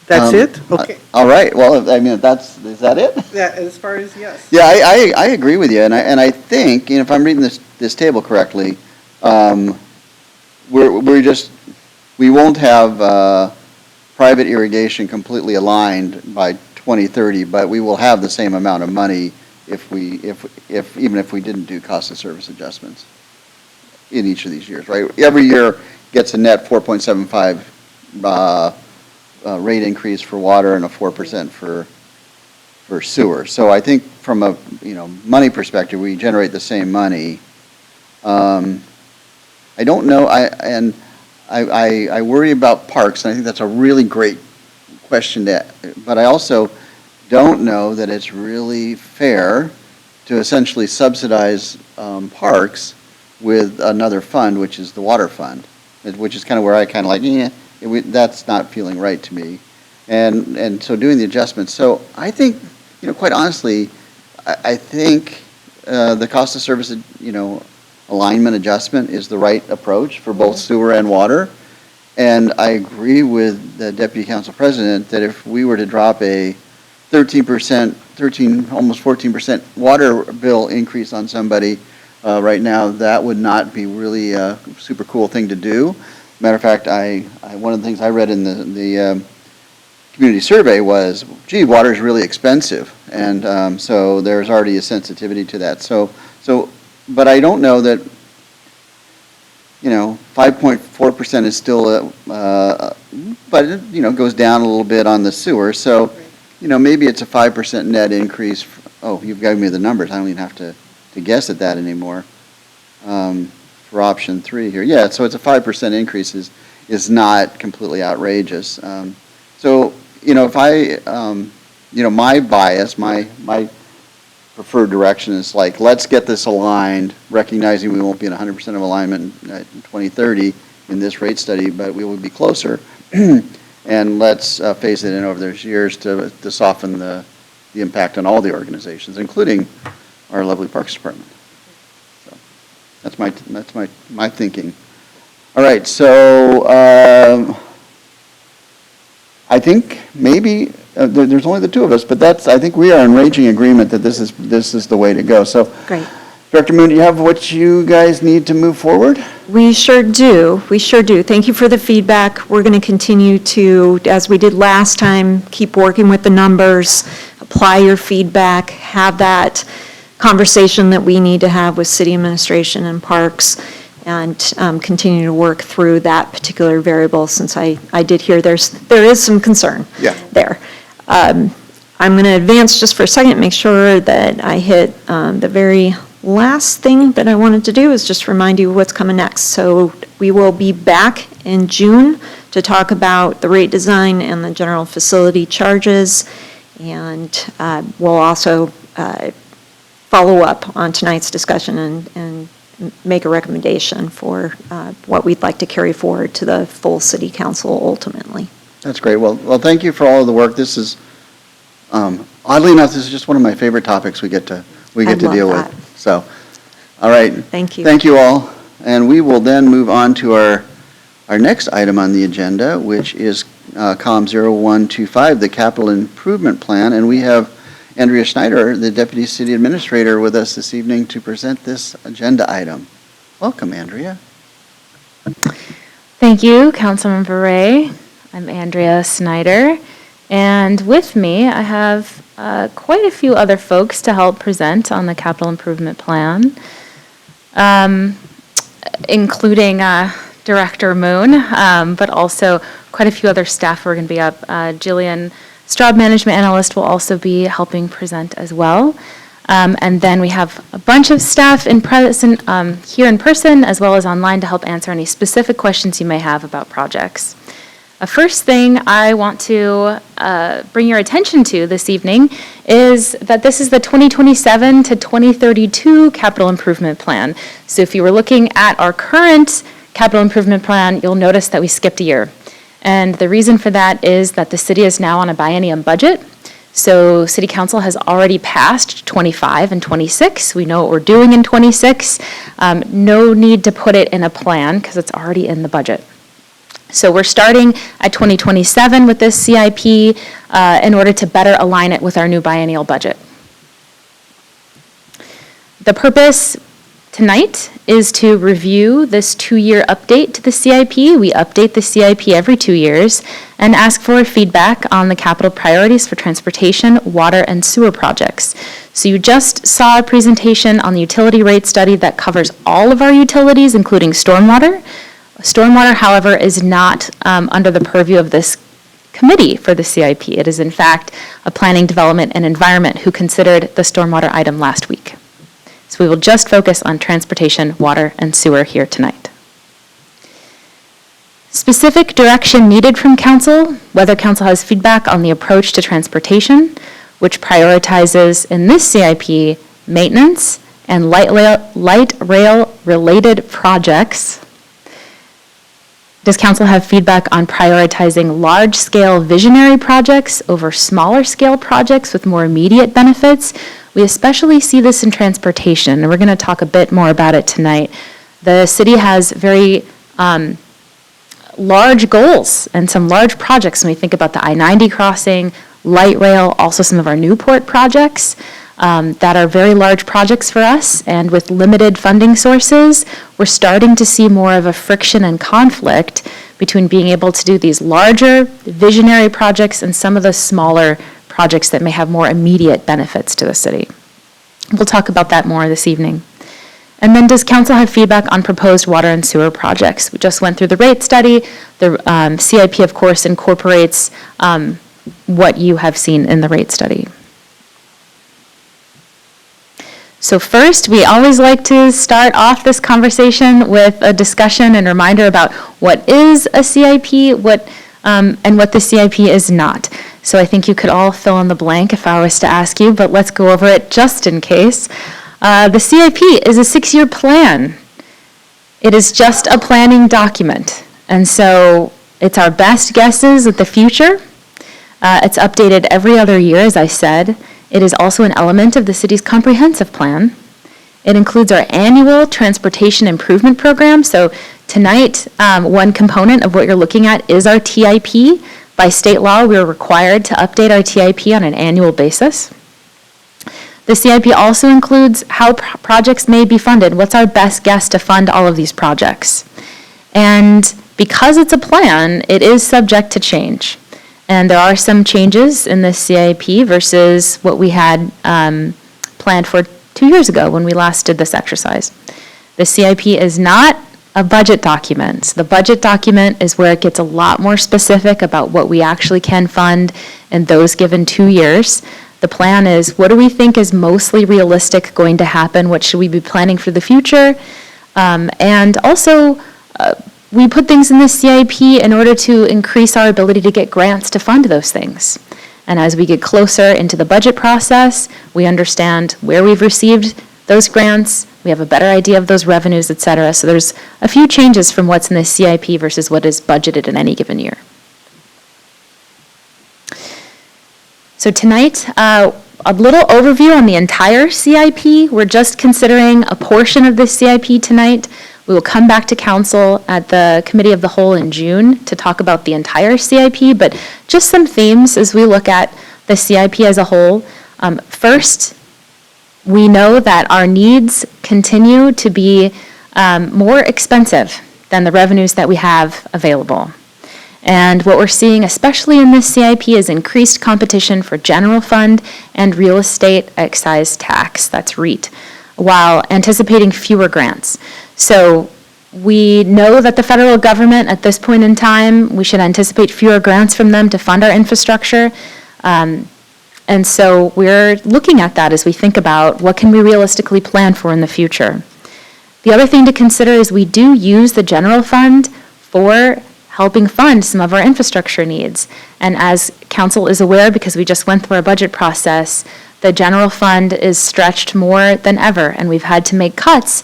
Speaker 2: That's it? Okay.
Speaker 1: All right, well, I mean, is that it?
Speaker 2: Yeah, as far as yes.
Speaker 1: Yeah, I agree with you, and I think, if I'm reading this table correctly, we won't have private irrigation completely aligned by 2030, but we will have the same amount of money even if we didn't do cost of service adjustments in each of these years, right? Every year gets a net 4.75 rate increase for water and a 4% for sewer. So I think from a, money perspective, we generate the same money. I don't know, I worry about parks, and I think that's a really great question, but I also don't know that it's really fair to essentially subsidize parks with another fund, which is the water fund, which is kind of where I kind of like, that's not feeling right to me. And so doing the adjustments. So I think, quite honestly, I think the cost of service, alignment adjustment is the right approach for both sewer and water. And I agree with the Deputy Council President that if we were to drop a almost 14% water bill increase on somebody right now, that would not be really a super cool thing to do. Matter of fact, one of the things I read in the community survey was, gee, water is really expensive, and so there's already a sensitivity to that. But I don't know that 5.4% is still, but it goes down a little bit on the sewer. So, maybe it's a 5% net increase. Oh, you've given me the numbers. I don't even have to guess at that anymore. For option 3 here. Yeah, so it's a 5% increase is not completely outrageous. So, if I, my bias, my preferred direction is like, let's get this aligned, recognizing we won't be in 100% of alignment in 2030 in this rate study, but we will be closer. And let's phase it in over those years to soften the impact on all the organizations, including our lovely Parks Department. That's my thinking. All right, so I think maybe there's only the two of us, but I think we are in raging agreement that this is the way to go. So,
Speaker 3: Great.
Speaker 1: Director Moon, do you have what you guys need to move forward?
Speaker 3: We sure do. We sure do. Thank you for the feedback. We're going to continue to, as we did last time, keep working with the numbers, apply your feedback, have that conversation that we need to have with city administration and parks, and continue to work through that particular variable, since I did hear there is some concern there. I'm going to advance just for a second, make sure that I hit the very last thing that I wanted to do is just remind you what's coming next. So we will be back in June to talk about the rate design and the general facility charges, and we'll also follow up on tonight's discussion and make a recommendation for what we'd like to carry forward to the full city council ultimately.
Speaker 1: That's great. Well, thank you for all of the work. This is, oddly enough, this is just one of my favorite topics we get to deal with. So, all right.
Speaker 3: Thank you.
Speaker 1: Thank you all. And we will then move on to our next item on the agenda, which is column 0125, the capital improvement plan. And we have Andrea Schneider, the Deputy City Administrator, with us this evening to present this agenda item. Welcome, Andrea.
Speaker 6: Thank you, Councilmember Ray. I'm Andrea Snyder, and with me I have quite a few other folks to help present on the capital improvement plan, including Director Moon, but also quite a few other staff who are going to be up. Jillian Straub, Management Analyst, will also be helping present as well. And then we have a bunch of staff in present, here in person as well as online to help answer any specific questions you may have about projects. First thing I want to bring your attention to this evening is that this is the 2027 to 2032 capital improvement plan. So if you were looking at our current capital improvement plan, you'll notice that we skipped a year. And the reason for that is that the city is now on a biennium budget. So City Council has already passed 25 and 26. We know what we're doing in 26. No need to put it in a plan because it's already in the budget. So we're starting at 2027 with this CIP in order to better align it with our new biennial budget. The purpose tonight is to review this 2-year update to the CIP. We update the CIP every 2 years and ask for feedback on the capital priorities for transportation, water, and sewer projects. So you just saw a presentation on the utility rate study that covers all of our utilities, including stormwater. Stormwater, however, is not under the purview of this committee for the CIP. It is, in fact, a Planning, Development, and Environment who considered the stormwater item last week. So we will just focus on transportation, water, and sewer here tonight. Specific direction needed from Council, whether Council has feedback on the approach to transportation, which prioritizes in this CIP maintenance and light rail related projects. Does Council have feedback on prioritizing large-scale visionary projects over smaller-scale projects with more immediate benefits? We especially see this in transportation, and we're going to talk a bit more about it tonight. The city has very large goals and some large projects when we think about the I-90 crossing, light rail, also some of our Newport projects that are very large projects for us. And with limited funding sources, we're starting to see more of a friction and conflict between being able to do these larger visionary projects and some of the smaller projects that may have more immediate benefits to the city. We'll talk about that more this evening. And then does Council have feedback on proposed water and sewer projects? We just went through the rate study. The CIP, of course, incorporates what you have seen in the rate study. So first, we always like to start off this conversation with a discussion and reminder about what is a CIP, and what the CIP is not. So I think you could all fill in the blank if I was to ask you, but let's go over it just in case. The CIP is a 6-year plan. It is just a planning document. And so it's our best guesses at the future. It's updated every other year, as I said. It is also an element of the city's comprehensive plan. It includes our annual transportation improvement program. So tonight, one component of what you're looking at is our TIP. By state law, we are required to update our TIP on an annual basis. The CIP also includes how projects may be funded. What's our best guess to fund all of these projects? And because it's a plan, it is subject to change. And there are some changes in this CIP versus what we had planned for 2 years ago when we last did this exercise. The CIP is not a budget document. So the budget document is where it gets a lot more specific about what we actually can fund in those given 2 years. The plan is, what do we think is mostly realistic going to happen? What should we be planning for the future? And also, we put things in the CIP in order to increase our ability to get grants to fund those things. And as we get closer into the budget process, we understand where we've received those grants, we have a better idea of those revenues, et cetera. So there's a few changes from what's in the CIP versus what is budgeted in any given year. So tonight, a little overview on the entire CIP. We're just considering a portion of this CIP tonight. We will come back to Council at the Committee of the Whole in June to talk about the entire CIP, but just some themes as we look at the CIP as a whole. First, we know that our needs continue to be more expensive than the revenues that we have available. And what we're seeing, especially in this CIP, is increased competition for general fund and real estate excise tax, that's REIT, while anticipating fewer grants. So we know that the federal government at this point in time, we should anticipate fewer grants from them to fund our infrastructure. And so we're looking at that as we think about what can we realistically plan for in the future. The other thing to consider is we do use the general fund for helping fund some of our infrastructure needs. And as council is aware, because we just went through our budget process, the general fund is stretched more than ever, and we've had to make cuts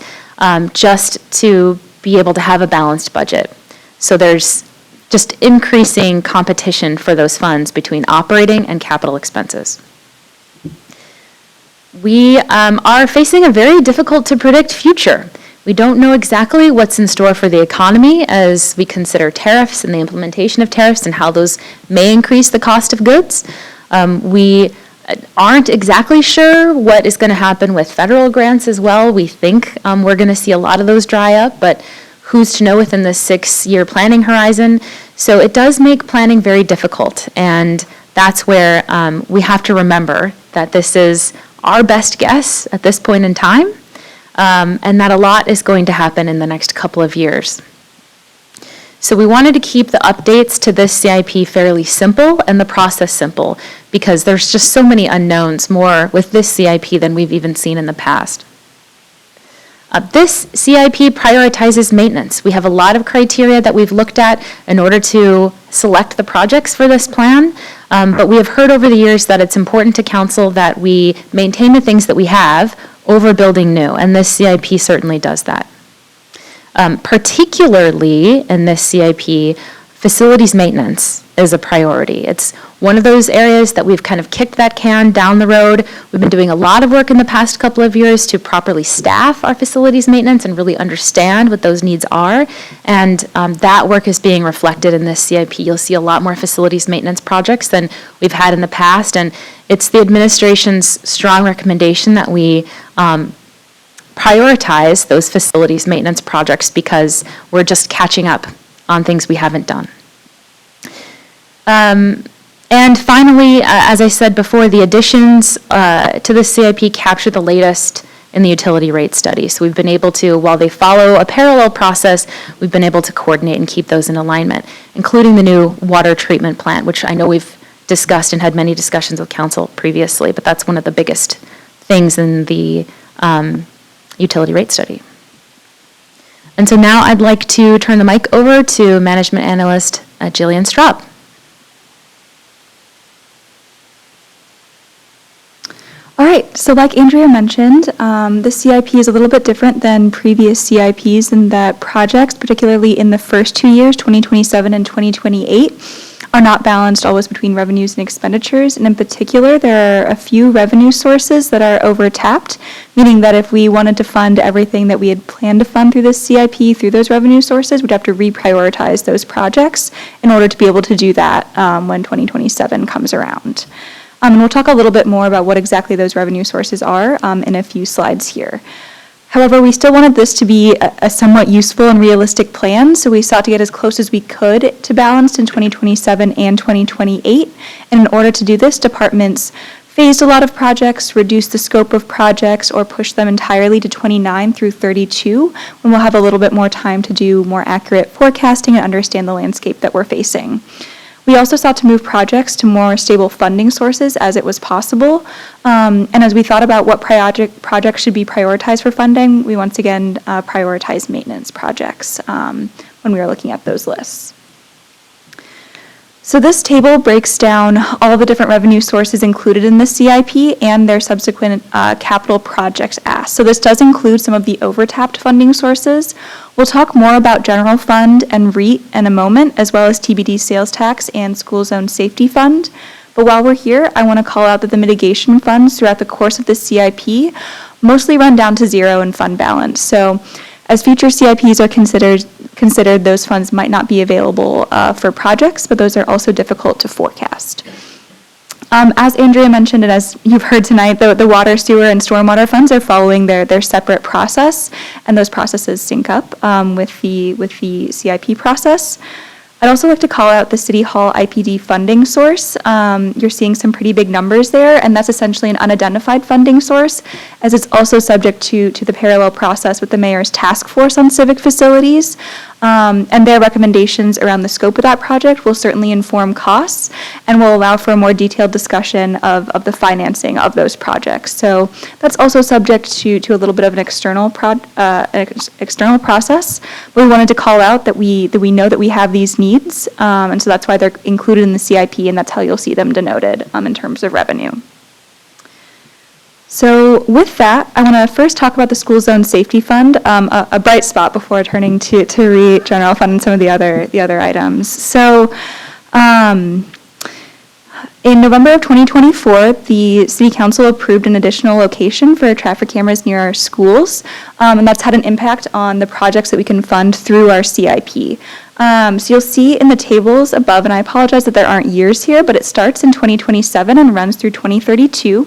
Speaker 6: just to be able to have a balanced budget. So there's just increasing competition for those funds between operating and capital expenses. We are facing a very difficult to predict future. We don't know exactly what's in store for the economy as we consider tariffs and the implementation of tariffs and how those may increase the cost of goods. We aren't exactly sure what is going to happen with federal grants as well. We think we're going to see a lot of those dry up, but who's to know within the 6-year planning horizon? So it does make planning very difficult, and that's where we have to remember that this is our best guess at this point in time, and that a lot is going to happen in the next couple of years. So we wanted to keep the updates to this CIP fairly simple and the process simple, because there's just so many unknowns, more with this CIP than we've even seen in the past. This CIP prioritizes maintenance. We have a lot of criteria that we've looked at in order to select the projects for this plan, but we have heard over the years that it's important to council that we maintain the things that we have over building new, and this CIP certainly does that. Particularly in this CIP, facilities maintenance is a priority. It's one of those areas that we've kind of kicked that can down the road. We've been doing a lot of work in the past couple of years to properly staff our facilities maintenance and really understand what those needs are. And that work is being reflected in this CIP. You'll see a lot more facilities maintenance projects than we've had in the past. And it's the administration's strong recommendation that we prioritize those facilities maintenance projects because we're just catching up on things we haven't done. And finally, as I said before, the additions to the CIP capture the latest in the utility rate study. So we've been able to, while they follow a parallel process, we've been able to coordinate and keep those in alignment, including the new water treatment plant, which I know we've discussed and had many discussions with council previously, but that's one of the biggest things in the utility rate study. And so now I'd like to turn the mic over to Management Analyst Jillian Straub.
Speaker 7: All right, so like Andrea mentioned, the CIP is a little bit different than previous CIPs in that projects, particularly in the first 2 years, 2027 and 2028, are not balanced always between revenues and expenditures. And in particular, there are a few revenue sources that are overtapped, meaning that if we wanted to fund everything that we had planned to fund through this CIP through those revenue sources, we'd have to reprioritize those projects in order to be able to do that when 2027 comes around. And we'll talk a little bit more about what exactly those revenue sources are in a few slides here. However, we still wanted this to be a somewhat useful and realistic plan, so we sought to get as close as we could to balanced in 2027 and 2028. And in order to do this, departments phased a lot of projects, reduced the scope of projects, or pushed them entirely to 29 through 32, when we'll have a little bit more time to do more accurate forecasting and understand the landscape that we're facing. We also sought to move projects to more stable funding sources as it was possible. And as we thought about what projects should be prioritized for funding, we once again prioritized maintenance projects when we were looking at those lists. So this table breaks down all the different revenue sources included in the CIP and their subsequent capital projects asked. So this does include some of the overtapped funding sources. We'll talk more about general fund and REIT in a moment, as well as TBD sales tax and school zone safety fund. But while we're here, I want to call out that the mitigation funds throughout the course of the CIP mostly run down to zero in fund balance. So as future CIPs are considered, those funds might not be available for projects, but those are also difficult to forecast. As Andrea mentioned, and as you've heard tonight, the water, sewer, and stormwater funds are following their separate process, and those processes sync up with the CIP process. I'd also like to call out the City Hall IPD funding source. You're seeing some pretty big numbers there, and that's essentially an unidentified funding source, as it's also subject to the parallel process with the Mayor's Task Force on Civic Facilities. And their recommendations around the scope of that project will certainly inform costs and will allow for a more detailed discussion of the financing of those projects. So that's also subject to a little bit of an external process. But we wanted to call out that we know that we have these needs, and so that's why they're included in the CIP, and that's how you'll see them denoted in terms of revenue. So with that, I want to first talk about the School Zone Safety Fund, a bright spot before turning to REIT, General Fund, and some of the other items. So in November of 2024, the City Council approved an additional location for traffic cameras near our schools, and that's had an impact on the projects that we can fund through our CIP. So you'll see in the tables above, and I apologize that there aren't years here, but it starts in 2027 and runs through 2032.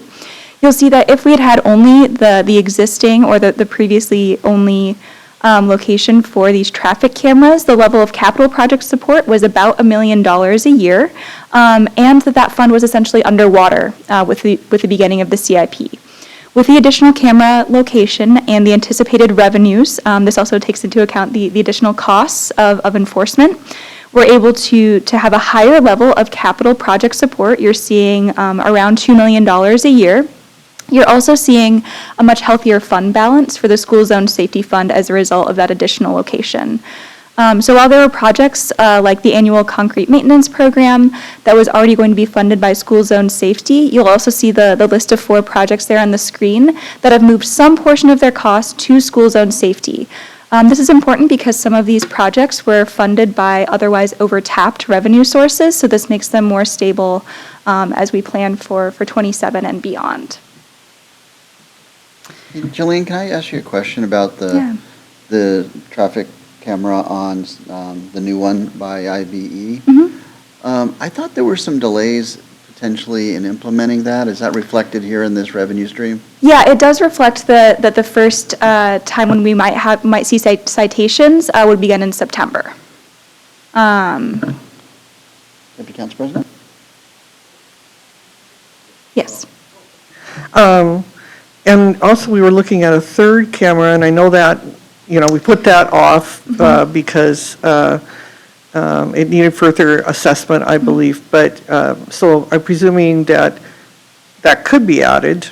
Speaker 7: You'll see that if we had only the existing or the previously only location for these traffic cameras, the level of capital project support was about $1 million a year, and that fund was essentially underwater with the beginning of the CIP. With the additional camera location and the anticipated revenues, this also takes into account the additional costs of enforcement. We're able to have a higher level of capital project support. You're seeing around $2 million a year. You're also seeing a much healthier fund balance for the School Zone Safety Fund as a result of that additional location. So while there are projects like the annual concrete maintenance program that was already going to be funded by School Zone Safety, you'll also see the list of 4 projects there on the screen that have moved some portion of their costs to School Zone Safety. This is important because some of these projects were funded by otherwise overtapped revenue sources, so this makes them more stable as we plan for 27 and beyond.
Speaker 1: Hey, Jillian, can I ask you a question about
Speaker 7: Yeah.
Speaker 1: the traffic camera on the new one by IBE? I thought there were some delays potentially in implementing that. Is that reflected here in this revenue stream?
Speaker 7: Yeah, it does reflect that the first time when we might see citations would begin in September.
Speaker 1: Deputy Council President?
Speaker 7: Yes.
Speaker 2: And also, we were looking at a third camera, and I know that, we put that off because it needed further assessment, I believe. But, so I'm presuming that could be added,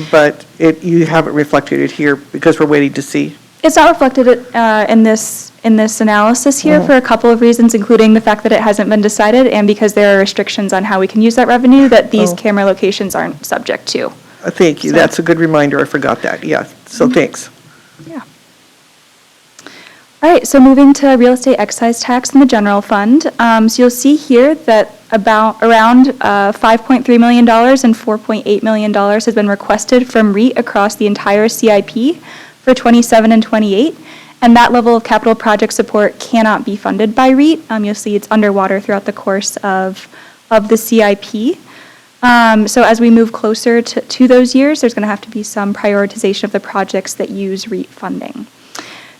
Speaker 2: but you haven't reflected it here because we're waiting to see.
Speaker 7: It's not reflected in this analysis here for a couple of reasons, including the fact that it hasn't been decided and because there are restrictions on how we can use that revenue that these camera locations aren't subject to.
Speaker 2: Thank you.
Speaker 7: So-
Speaker 2: That's a good reminder. I forgot that. Yeah. So thanks.
Speaker 7: Yeah. All right, so moving to real estate excise tax in the general fund. So you'll see here that around $5.3 million and $4.8 million has been requested from REIT across the entire CIP for 27 and 28. And that level of capital project support cannot be funded by REIT. You'll see it's underwater throughout the course of the CIP. So as we move closer to those years, there's going to have to be some prioritization of the projects that use REIT funding.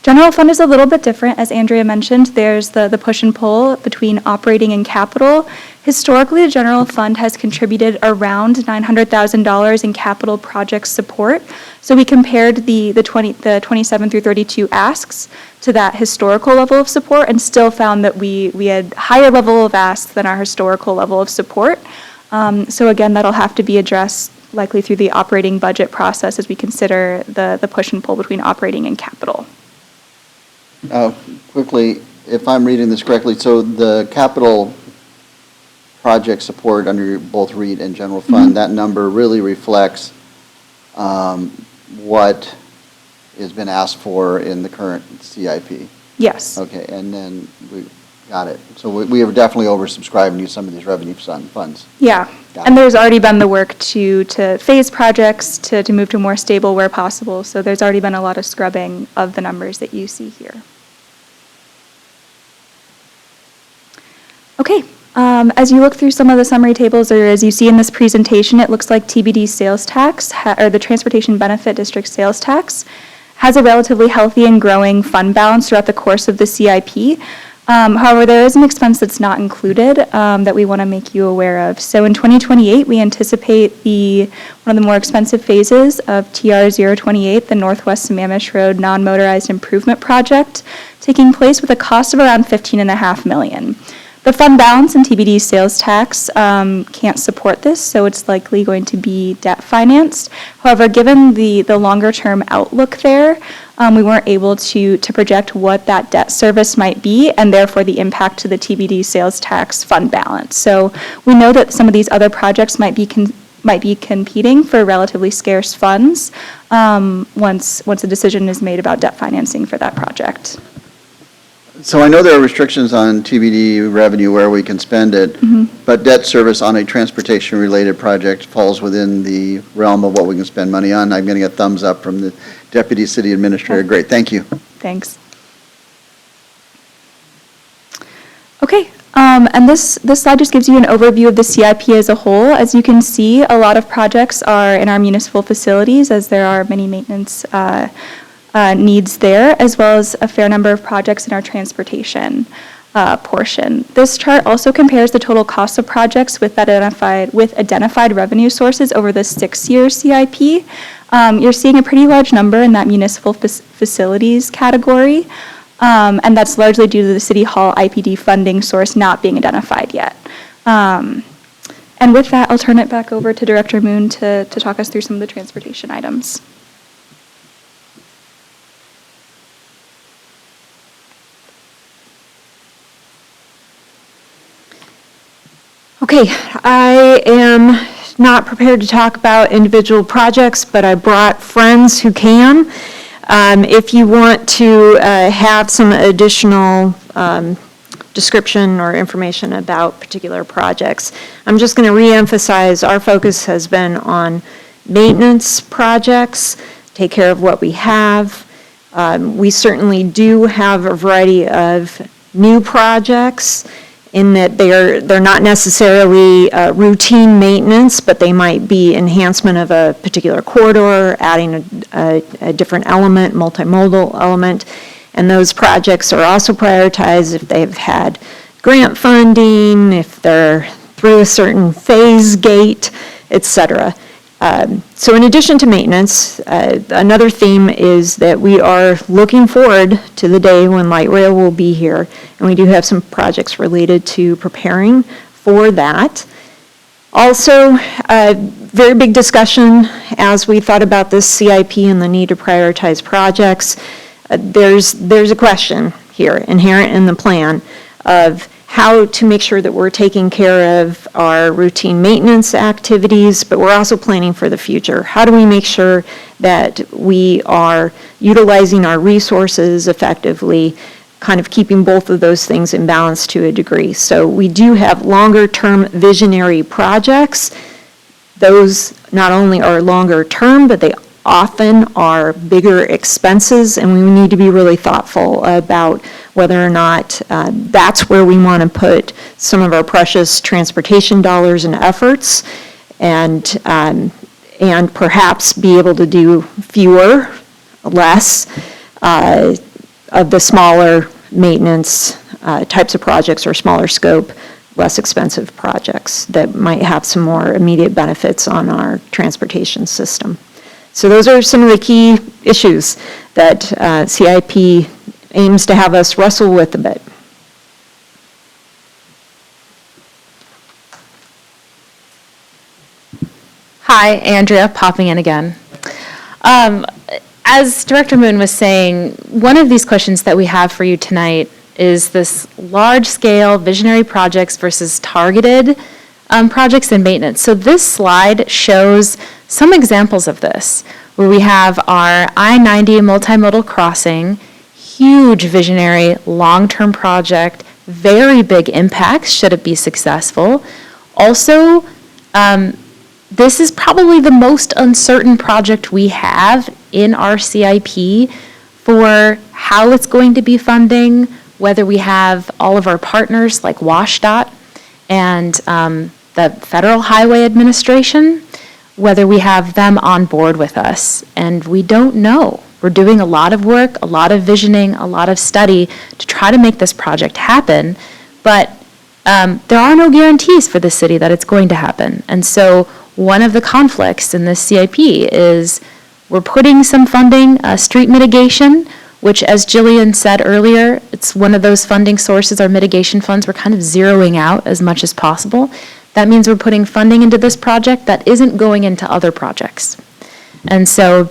Speaker 7: General fund is a little bit different. As Andrea mentioned, there's the push and pull between operating and capital. Historically, the general fund has contributed around $900,000 in capital project support. So we compared the 27 through 32 asks to that historical level of support and still found that we had higher level of asks than our historical level of support. So again, that'll have to be addressed likely through the operating budget process as we consider the push and pull between operating and capital.
Speaker 1: Quickly, if I'm reading this correctly, so the capital project support under both REIT and general fund, that number really reflects what has been asked for in the current CIP.
Speaker 7: Yes.
Speaker 1: Okay, and then we got it. So we have definitely oversubscribed and used some of these revenue funds.
Speaker 7: Yeah,
Speaker 1: Got
Speaker 7: and
Speaker 1: it.
Speaker 7: there's already been the work to phase projects to move to more stable where possible. So there's already been a lot of scrubbing of the numbers that you see here. Okay, as you look through some of the summary tables, or as you see in this presentation, it looks like TBD sales tax, or the Transportation Benefit District sales tax, has a relatively healthy and growing fund balance throughout the course of the CIP. However, there is an expense that's not included that we want to make you aware of. So in 2028, we anticipate one of the more expensive phases of TR 028, the Northwest Sammamish Road Non-Motorized Improvement Project, taking place with a cost of around $15.5 million. The fund balance and TBD sales tax can't support this, so it's likely going to be debt financed. However, given the longer-term outlook there, we weren't able to project what that debt service might be, and therefore the impact to the TBD sales tax fund balance. So we know that some of these other projects might be competing for relatively scarce funds once a decision is made about debt financing for that project.
Speaker 1: So I know there are restrictions on TBD revenue where we can spend it, but debt service on a transportation-related project falls within the realm of what we can spend money on. I'm getting a thumbs up from the Deputy City Administrator. Great, thank you.
Speaker 7: Thanks. Okay, and this slide just gives you an overview of the CIP as a whole. As you can see, a lot of projects are in our municipal facilities, as there are many maintenance needs there, as well as a fair number of projects in our transportation portion. This chart also compares the total cost of projects with identified revenue sources over the 6-year CIP. You're seeing a pretty large number in that municipal facilities category, and that's largely due to the City Hall IPD funding source not being identified yet. And with that, I'll turn it back over to Director Moon to talk us through some of the transportation items.
Speaker 3: Okay, I am not prepared to talk about individual projects, but I brought friends who can. If you want to have some additional description or information about particular projects, I'm just going to reemphasize our focus has been on maintenance projects, take care of what we have. We certainly do have a variety of new projects in that they're not necessarily routine maintenance, but they might be enhancement of a particular corridor, adding a different element, multimodal element, and those projects are also prioritized if they've had grant funding, if they're through a certain phase gate, et cetera. So in addition to maintenance, another theme is that we are looking forward to the day when light rail will be here, and we do have some projects related to preparing for that. Also, a very big discussion as we thought about this CIP and the need to prioritize projects. There's a question here inherent in the plan of how to make sure that we're taking care of our routine maintenance activities, but we're also planning for the future. How do we make sure that we are utilizing our resources effectively, kind of keeping both of those things in balance to a degree? So we do have longer-term visionary projects. Those not only are longer term, but they often are bigger expenses, and we need to be really thoughtful about whether or not that's where we want to put some of our precious transportation dollars and efforts, and perhaps be able to do less of the smaller maintenance types of projects or smaller scope, less expensive projects that might have some more immediate benefits on our transportation system. So those are some of the key issues that CIP aims to have us wrestle with a bit.
Speaker 6: Hi, Andrea, popping in again. As Director Moon was saying, one of these questions that we have for you tonight is this large-scale visionary projects versus targeted projects and maintenance. So this slide shows some examples of this, where we have our I-90 multimodal crossing, huge visionary long-term project, very big impacts should it be successful. Also, this is probably the most uncertain project we have in our CIP for how it's going to be funding, whether we have all of our partners like WashDOT and the Federal Highway Administration, whether we have them on board with us. And we don't know We're doing a lot of work, a lot of visioning, a lot of study to try to make this project happen, but there are no guarantees for the city that it's going to happen. And so one of the conflicts in this CIP is we're putting some funding, street mitigation, which, as Jillian said earlier, it's one of those funding sources, our mitigation funds, we're kind of zeroing out as much as possible. That means we're putting funding into this project that isn't going into other projects. And so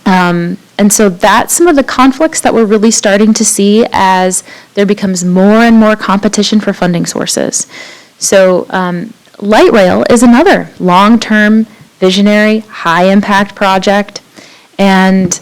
Speaker 6: that's some of the conflicts that we're really starting to see as there becomes more and more competition for funding sources. So light rail is another long-term, visionary, high-impact project, and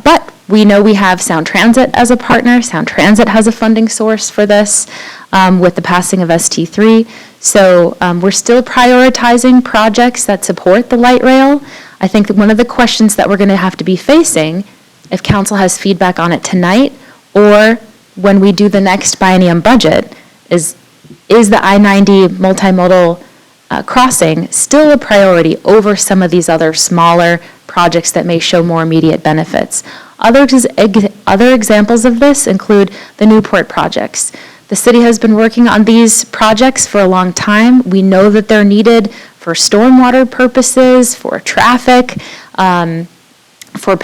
Speaker 6: but we know we have Sound Transit as a partner. Sound Transit has a funding source for this with the passing of ST3. So we're still prioritizing projects that support the light rail. I think that one of the questions that we're going to have to be facing, if council has feedback on it tonight, or when we do the next biennium budget, is the I-90 multimodal crossing still a priority over some of these other smaller projects that may show more immediate benefits? Other examples of this include the Newport projects. The city has been working on these projects for a long time. We know that they're needed for stormwater purposes, for traffic, for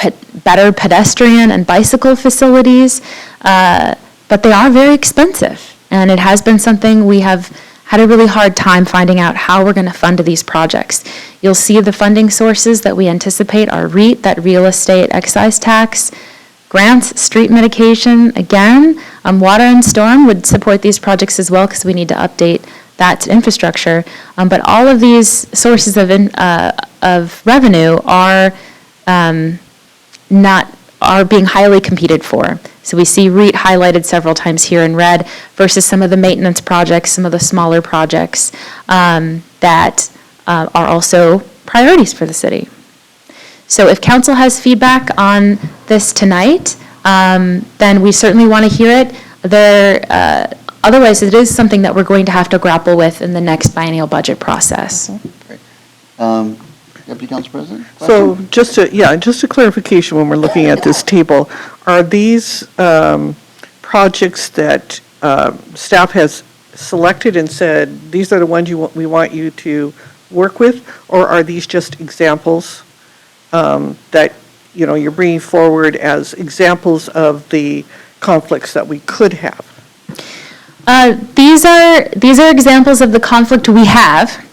Speaker 6: better pedestrian and bicycle facilities, but they are very expensive. And it has been something we have had a really hard time finding out how we're going to fund these projects. You'll see the funding sources that we anticipate are REIT, that real estate excise tax, grants, street mitigation, again, water and storm would support these projects as well because we need to update that to infrastructure. But all of these sources of revenue are being highly competed for. So we see REIT highlighted several times here in red versus some of the maintenance projects, some of the smaller projects that are also priorities for the city. So if council has feedback on this tonight, then we certainly want to hear it. Otherwise, it is something that we're going to have to grapple with in the next biennial budget process.
Speaker 1: Great. Deputy Council President?
Speaker 2: So
Speaker 1: question?
Speaker 2: just a clarification when we're looking at this table, are these projects that staff has selected and said, these are the ones we want you to work with, or are these just examples that, you're bringing forward as examples of the conflicts that we could have?
Speaker 6: These are examples of the conflict we have.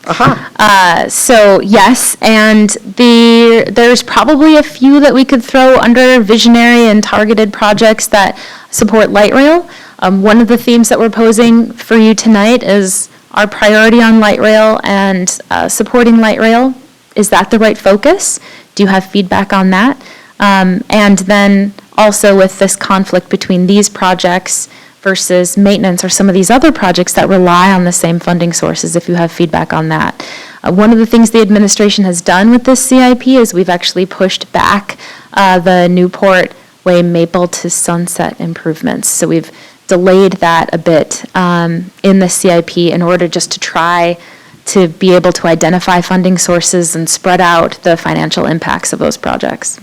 Speaker 6: So yes, and there's probably a few that we could throw under visionary and targeted projects that support light rail. One of the themes that we're posing for you tonight is our priority on light rail and supporting light rail. Is that the right focus? Do you have feedback on that? And then also with this conflict between these projects versus maintenance or some of these other projects that rely on the same funding sources, if you have feedback on that. One of the things the administration has done with this CIP is we've actually pushed back the Newport Way Maple to Sunset improvements. So we've delayed that a bit in the CIP in order just to try to be able to identify funding sources and spread out the financial impacts of those projects.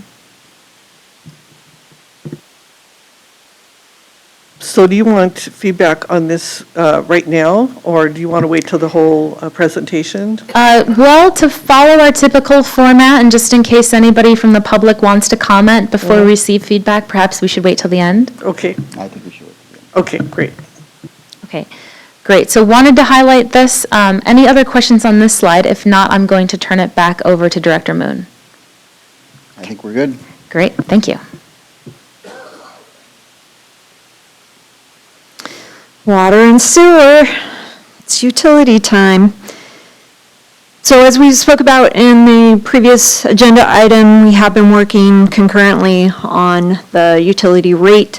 Speaker 2: So do you want feedback on this right now, or do you want to wait till the whole presentation?
Speaker 6: Well, to follow our typical format, and just in case anybody from the public wants to comment before we receive feedback, perhaps we should wait till the end?
Speaker 2: Okay.
Speaker 1: I think we should.
Speaker 2: Okay, great.
Speaker 6: Okay, great. So wanted to highlight this. Any other questions on this slide? If not, I'm going to turn it back over to Director Moon.
Speaker 1: I think we're good.
Speaker 6: Great, thank you.
Speaker 3: Water and sewer, it's utility time. So as we spoke about in the previous agenda item, we have been working concurrently on the utility rate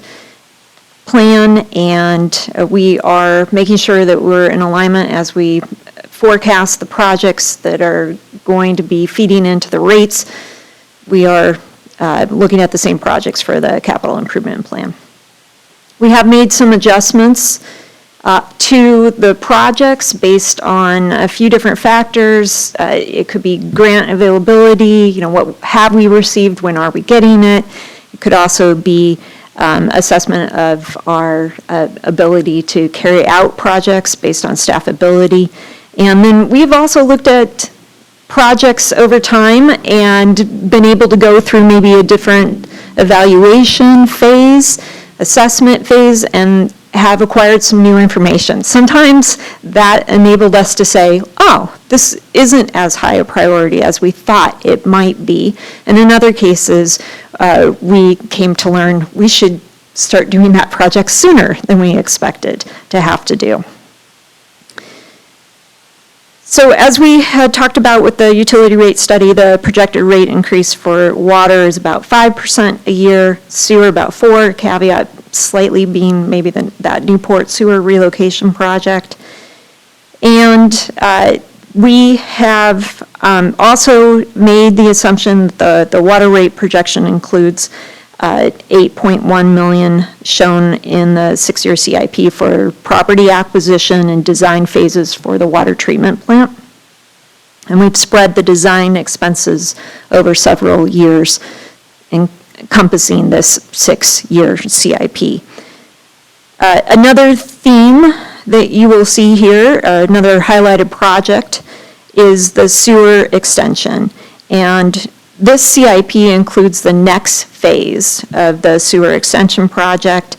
Speaker 3: plan, and we are making sure that we're in alignment as we forecast the projects that are going to be feeding into the rates. We are looking at the same projects for the capital improvement plan. We have made some adjustments to the projects based on a few different factors. It could be grant availability, what have we received, when are we getting it? It could also be assessment of our ability to carry out projects based on staff ability. And then we've also looked at projects over time and been able to go through maybe a different evaluation phase, assessment phase, and have acquired some new information. Sometimes that enabled us to say, oh, this isn't as high a priority as we thought it might be. And in other cases, we came to learn we should start doing that project sooner than we expected to have to do. So as we had talked about with the utility rate study, the projected rate increase for water is about 5% a year, sewer about 4%, caveat slightly being maybe that Newport sewer relocation project. And we have also made the assumption that the water rate projection includes $8.1 million shown in the 6-year CIP for property acquisition and design phases for the water treatment plant. And we've spread the design expenses over several years, encompassing this 6-year CIP. Another theme that you will see here, another highlighted project, is the sewer extension. And this CIP includes the next phase of the sewer extension project.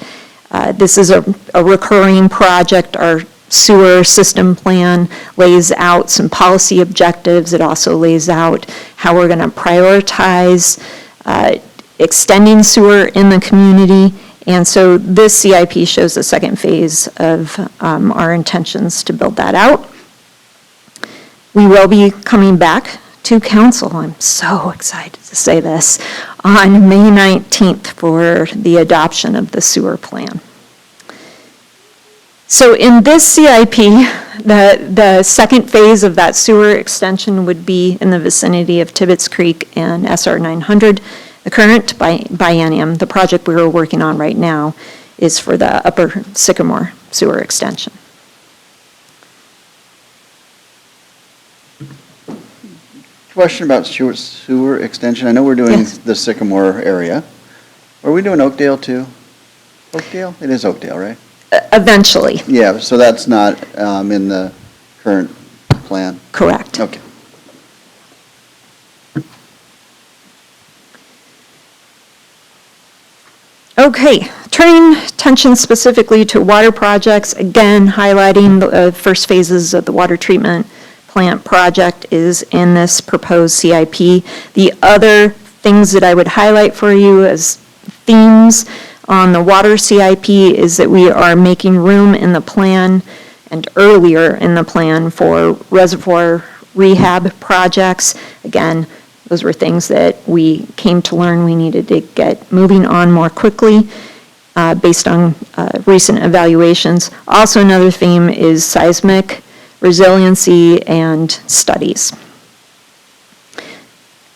Speaker 3: This is a recurring project. Our sewer system plan lays out some policy objectives. It also lays out how we're going to prioritize extending sewer in the community. And so this CIP shows the second phase of our intentions to build that out. We will be coming back to council, I'm so excited to say this, on May 19th for the adoption of the sewer plan. So in this CIP, the second phase of that sewer extension would be in the vicinity of Tibbetts Creek and SR 900. The current biennium, the project we are working on right now, is for the Upper Sycamore sewer extension.
Speaker 1: Question about sewer extension. I know we're doing
Speaker 3: Yes.
Speaker 1: the Sycamore area. Are we doing Oakdale too? Oakdale? It is Oakdale, right?
Speaker 3: Eventually,
Speaker 1: Yeah, so that's not in the current plan?
Speaker 3: correct.
Speaker 1: Okay.
Speaker 3: Okay, turning attention specifically to water projects, again, highlighting the first phases of the water treatment plant project is in this proposed CIP. The other things that I would highlight for you as themes on the water CIP is that we are making room in the plan and earlier in the plan for reservoir rehab projects. Again, those were things that we came to learn we needed to get moving on more quickly based on recent evaluations. Also, another theme is seismic resiliency and studies.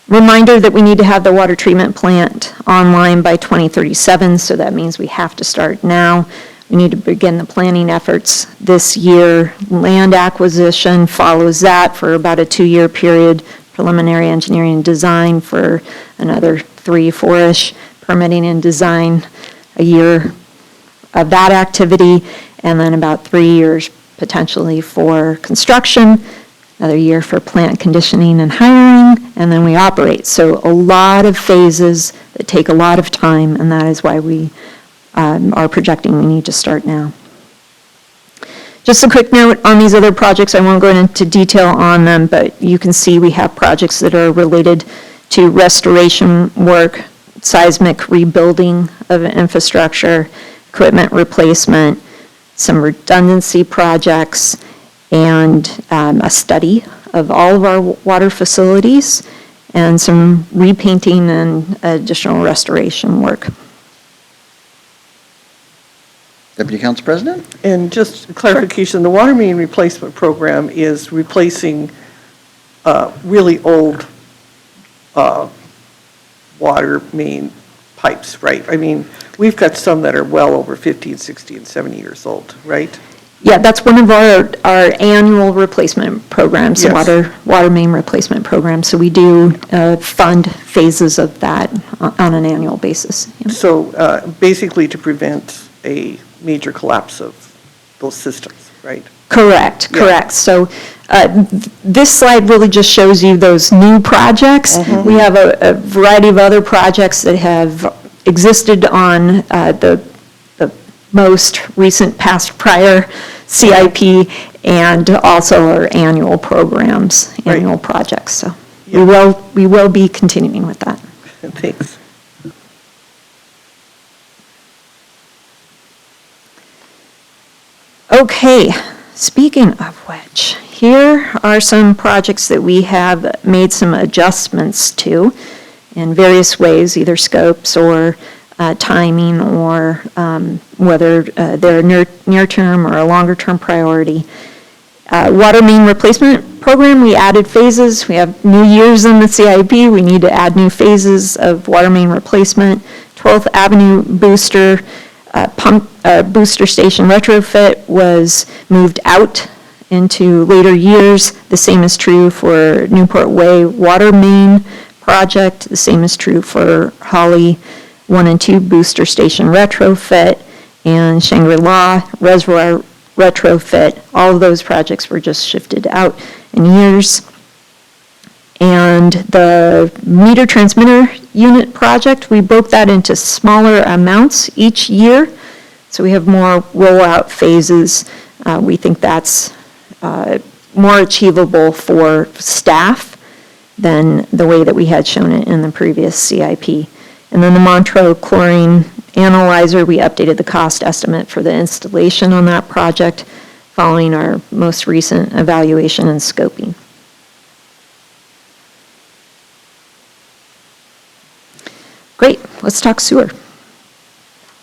Speaker 3: Reminder that we need to have the water treatment plant online by 2037, so that means we have to start now. We need to begin the planning efforts this year. Land acquisition follows that for about a 2-year period. Preliminary engineering and design for another 3-4-ish. Permitting and design, a year of that activity, and then about 3 years potentially for construction, another year for plant conditioning and hiring, and then we operate. So a lot of phases that take a lot of time, and that is why we are projecting we need to start now. Just a quick note on these other projects, I won't go into detail on them, but you can see we have projects that are related to restoration work, seismic rebuilding of infrastructure, equipment replacement, some redundancy projects, and a study of all of our water facilities, and some repainting and additional restoration work.
Speaker 1: Deputy Council President?
Speaker 2: And just clarification, the water main replacement program is replacing really old water main pipes, right? I mean, we've got some that are well over 50 and 60 and 70 years old, right?
Speaker 3: Yeah, that's one of our annual replacement programs, the
Speaker 2: Yes.
Speaker 3: water main replacement program. So we do fund phases of that on an annual basis. Yeah.
Speaker 2: So basically to prevent a major collapse of those systems, right?
Speaker 3: Correct,
Speaker 2: Yeah.
Speaker 3: correct. So this slide really just shows you those new projects. We have a variety of other projects that have existed on the most recent past prior CIP and also our annual programs,
Speaker 2: Right.
Speaker 3: annual projects. So
Speaker 2: Yeah.
Speaker 3: we will be continuing with that.
Speaker 2: Thanks.
Speaker 3: Okay, speaking of which, here are some projects that we have made some adjustments to in various ways, either scopes or timing, or whether they're near-term or a longer-term priority. Water main replacement program, we added phases. We have new years in the CIP. We need to add new phases of water main replacement. 12th Avenue booster, pump booster station retrofit was moved out into later years. The same is true for Newport Way water main project. The same is true for Holly 1 and 2 booster station retrofit, and Shangri-La reservoir retrofit. All of those projects were just shifted out in years. And the meter transmitter unit project, we broke that into smaller amounts each year, so we have more rollout phases. We think that's more achievable for staff than the way that we had shown it in the previous CIP. And then the Montreux chlorine analyzer, we updated the cost estimate for the installation on that project following our most recent evaluation and scoping. Great, let's talk sewer.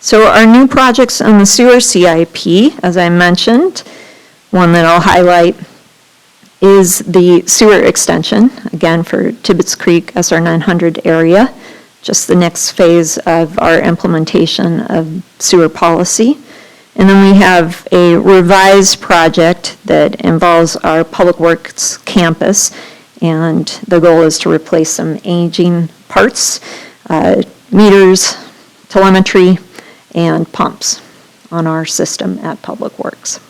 Speaker 3: So our new projects on the sewer CIP, as I mentioned, one that I'll highlight is the sewer extension, again for Tibbetts Creek SR 900 area, just the next phase of our implementation of sewer policy. And then we have a revised project that involves our Public Works campus, and the goal is to replace some aging parts, meters, telemetry, and pumps on our system at Public Works.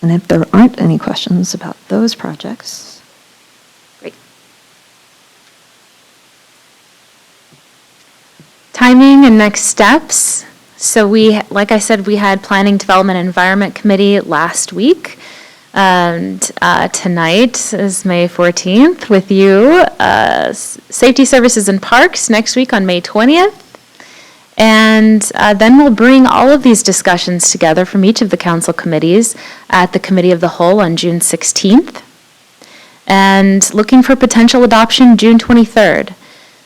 Speaker 3: And if there aren't any questions about those projects, great.
Speaker 6: Timing and next steps. So like I said, we had Planning, Development, and Environment Committee last week. And tonight is May 14th with you. Safety Services and Parks next week on May 20th. And then we'll bring all of these discussions together from each of the council committees at the Committee of the Whole on June 16th. And looking for potential adoption June 23rd.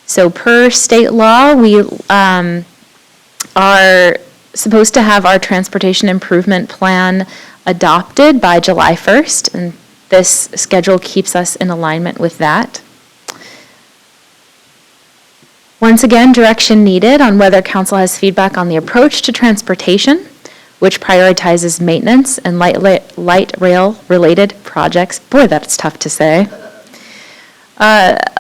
Speaker 6: So per state law, we are supposed to have our transportation improvement plan adopted by July 1st, and this schedule keeps us in alignment with that. Once again, direction needed on whether council has feedback on the approach to transportation, which prioritizes maintenance and light rail related projects. Boy, that's tough to say.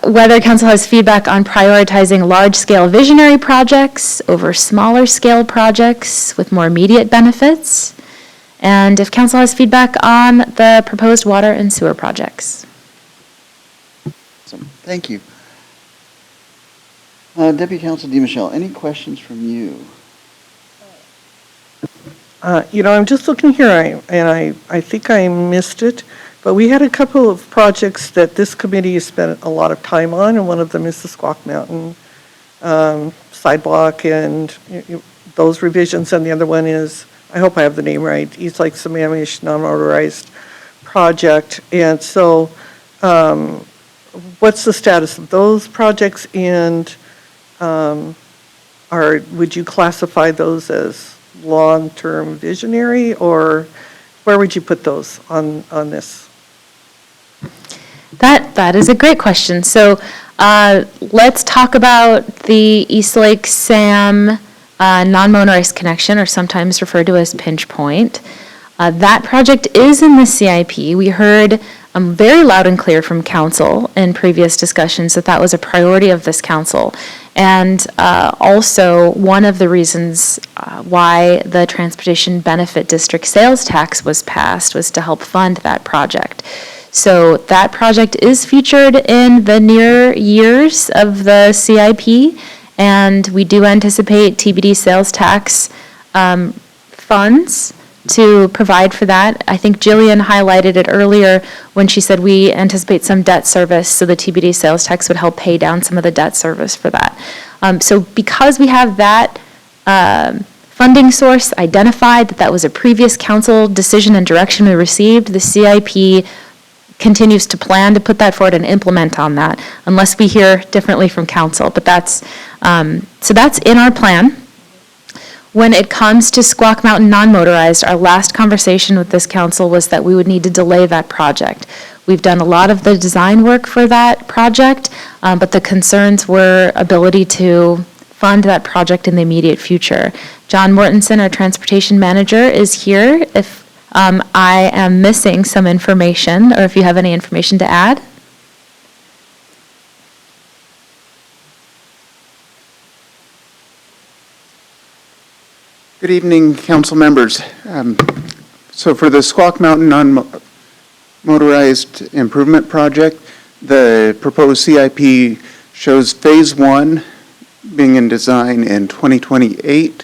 Speaker 6: Whether council has feedback on prioritizing large-scale visionary projects over smaller-scale projects with more immediate benefits, and if council has feedback on the proposed water and sewer projects.
Speaker 1: Awesome. Thank you. Deputy Council DeMichelle, any questions from you?
Speaker 2: I'm just looking here, I think I missed it, but we had a couple of projects that this committee has spent a lot of time on, and one of them is the Squawk Mountain sidewalk and those revisions, and the other one is, I hope I have the name right, East Lake Sammamish non-motorized project. And so what's the status of those projects, and would you classify those as long-term visionary, or where would you put those on this?
Speaker 6: That is a great question. So let's talk about the East Lake Sam non-motorized connection, or sometimes referred to as pinch point. That project is in the CIP. We heard very loud and clear from council in previous discussions that that was a priority of this council. And also, one of the reasons why the Transportation Benefit District sales tax was passed was to help fund that project. So that project is featured in the near years of the CIP, and we do anticipate TBD sales tax funds to provide for that. I think Jillian highlighted it earlier when she said we anticipate some debt service, so the TBD sales tax would help pay down some of the debt service for that. So because we have that funding source identified, that was a previous council decision and direction we received, the CIP continues to plan to put that forward and implement on that, unless we hear differently from council. But that's, so that's in our plan. When it comes to Squaw Mountain non-motorized, our last conversation with this council was that we would need to delay that project. We've done a lot of the design work for that project, but the concerns were ability to fund that project in the immediate future. John Mortensen, our transportation manager, is here if I am missing some information, or if you have any information to add.
Speaker 8: Good evening, council members. So for the Squaw Mountain non-motorized improvement project, the proposed CIP shows phase 1 being in design in 2028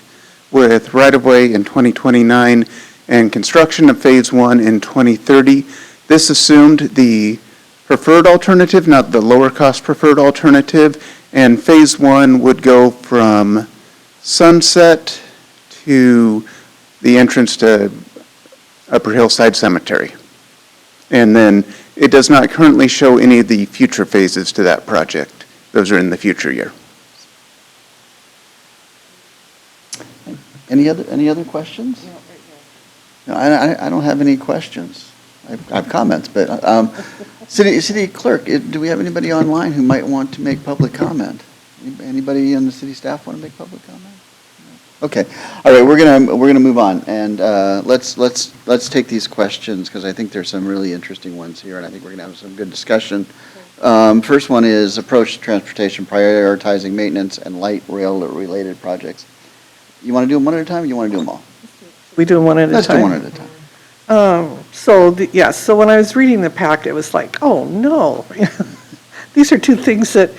Speaker 8: with right-of-way in 2029 and construction of phase 1 in 2030. This assumed the preferred alternative, not the lower cost preferred alternative, and phase 1 would go from Sunset to the entrance to Upper Hillside Cemetery. And then it does not currently show any of the future phases to that project. Those are in the future year.
Speaker 1: Any other questions? No, I don't have any questions. I have comments, but city clerk, do we have anybody online who might want to make public comment? Anybody on the city staff want to make public comment? No. Okay, all right, we're gonna move on, and let's take these questions because I think there's some really interesting ones here, and I think we're gonna have some good discussion. First one is approach to transportation, prioritizing maintenance and light rail related projects. You want to do them one at a time, or you want to do them all?
Speaker 2: We do them one at a time?
Speaker 1: Let's do one at a time.
Speaker 2: So when I was reading the packet, it was like, oh, no. These are two things that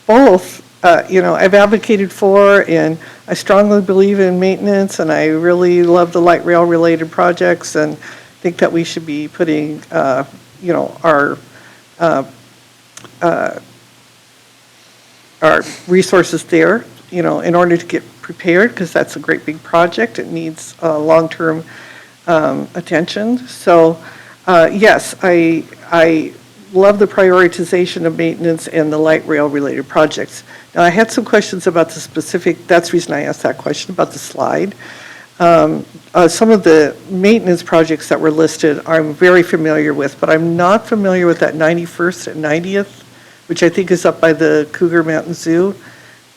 Speaker 2: both, I've advocated for, and I strongly believe in maintenance, and I really love the light rail related projects, and think that we should be putting, our resources there, in order to get prepared, because that's a great big project. It needs long-term attention. So, yes, I love the prioritization of maintenance and the light rail related projects. Now, I had some questions about the specific, that's the reason I asked that question about the slide. Some of the maintenance projects that were listed I'm very familiar with, but I'm not familiar with that 91st and 90th, which I think is up by the Cougar Mountain Zoo.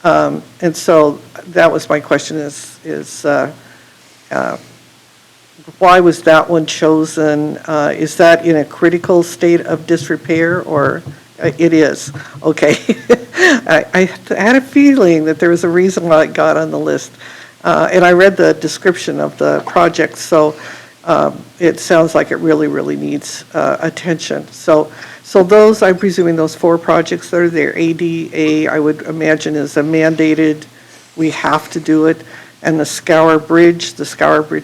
Speaker 2: And so that was my question is why was that one chosen? Is that in a critical state of disrepair, or it is? Okay. I had a feeling that there was a reason why it got on the list. And I read the description of the project, so it sounds like it really, really needs attention. So those, I'm presuming those 4 projects that are there, ADA, I would imagine is a mandated, we have to do it. And the Scour Bridge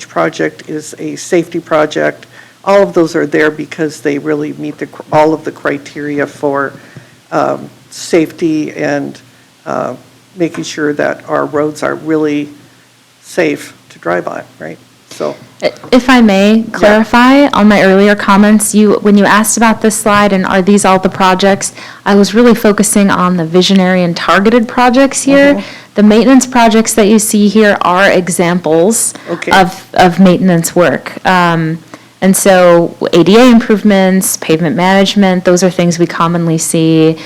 Speaker 2: project is a safety project. All of those are there because they really meet all of the criteria for safety and making sure that our roads are really safe to drive on, right? So,
Speaker 6: if I may clarify on my earlier comments, when you asked about this slide and are these all the projects, I was really focusing on the visionary and targeted projects here. The maintenance projects that you see here are examples of maintenance work. And so ADA improvements, pavement management, those are things we commonly see.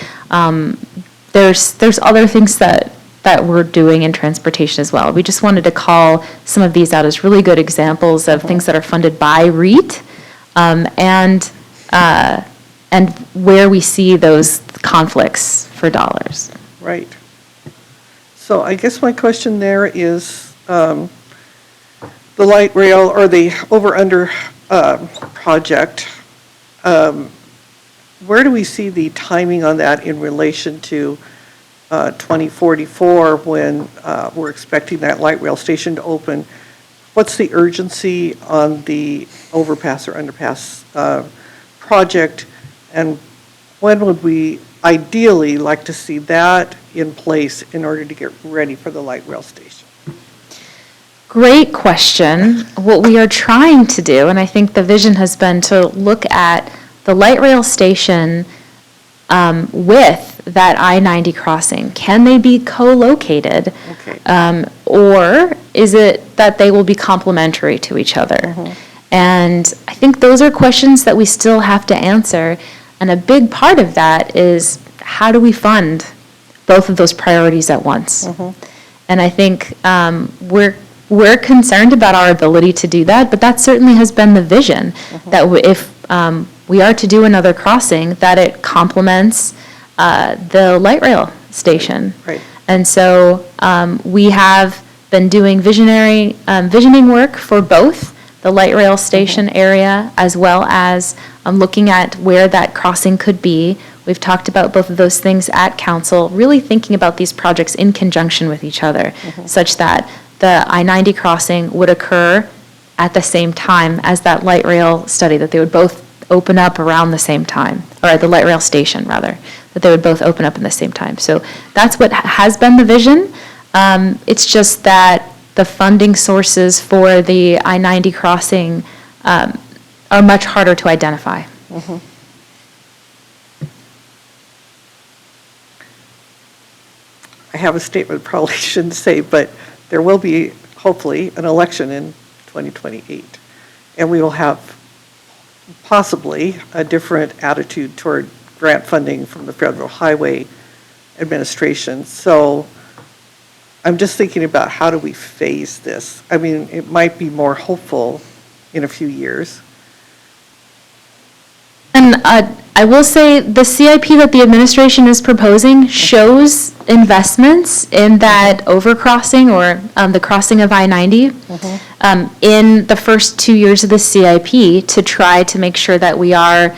Speaker 6: There's other things that that we're doing in transportation as well. We just wanted to call some of these out as really good examples of things that are funded by REIT, and where we see those conflicts for dollars.
Speaker 2: Right. So I guess my question there is, the light rail or the over-under project, where do we see the timing on that in relation to 2044 when we're expecting that light rail station to open? What's the urgency on the overpass or underpass project? And when would we ideally like to see that in place in order to get ready for the light rail station?
Speaker 6: Great question. What we are trying to do, and I think the vision has been to look at the light rail station with that I-90 crossing. Can they be co-located?
Speaker 2: Okay.
Speaker 6: Or is it that they will be complementary to each other? And I think those are questions that we still have to answer. And a big part of that is, how do we fund both of those priorities at once? And I think we're concerned about our ability to do that, but that certainly has been the vision, that if we are to do another crossing, that it complements the light rail station.
Speaker 2: Right.
Speaker 6: And so we have been doing visioning work for both the light rail station area as well as looking at where that crossing could be. We've talked about both of those things at council, really thinking about these projects in conjunction with each other, such that the I-90 crossing would occur at the same time as that light rail study, that they would both open up around the same time, or the light rail station, rather, that they would both open up in the same time. So that's what has been the vision. It's just that the funding sources for the I-90 crossing are much harder to identify.
Speaker 2: I have a statement probably shouldn't say, but there will be, hopefully, an election in 2028. And we will have possibly a different attitude toward grant funding from the Federal Highway Administration. So I'm just thinking about, how do we phase this? I mean, it might be more hopeful in a few years.
Speaker 6: And I will say the CIP that the administration is proposing shows investments in that overcrossing or the crossing of I-90 in the first 2 years of the CIP to try to make sure that we are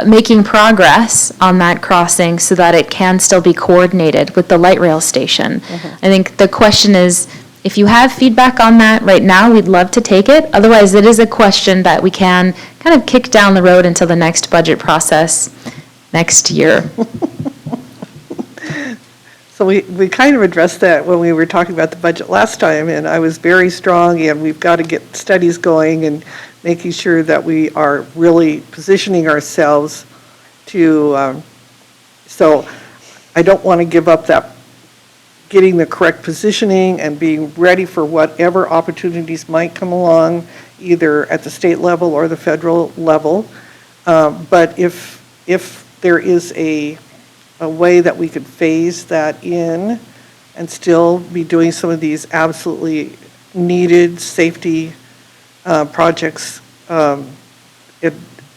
Speaker 6: making progress on that crossing so that it can still be coordinated with the light rail station. I think the question is, if you have feedback on that right now, we'd love to take it. Otherwise, it is a question that we can kind of kick down the road until the next budget process next year.
Speaker 2: So we kind of addressed that when we were talking about the budget last time, and I was very strong, and we've got to get studies going and making sure that we are really positioning ourselves to, so I don't want to give up that, getting the correct positioning and being ready for whatever opportunities might come along, either at the state level or the federal level. But if there is a way that we could phase that in and still be doing some of these absolutely needed safety projects,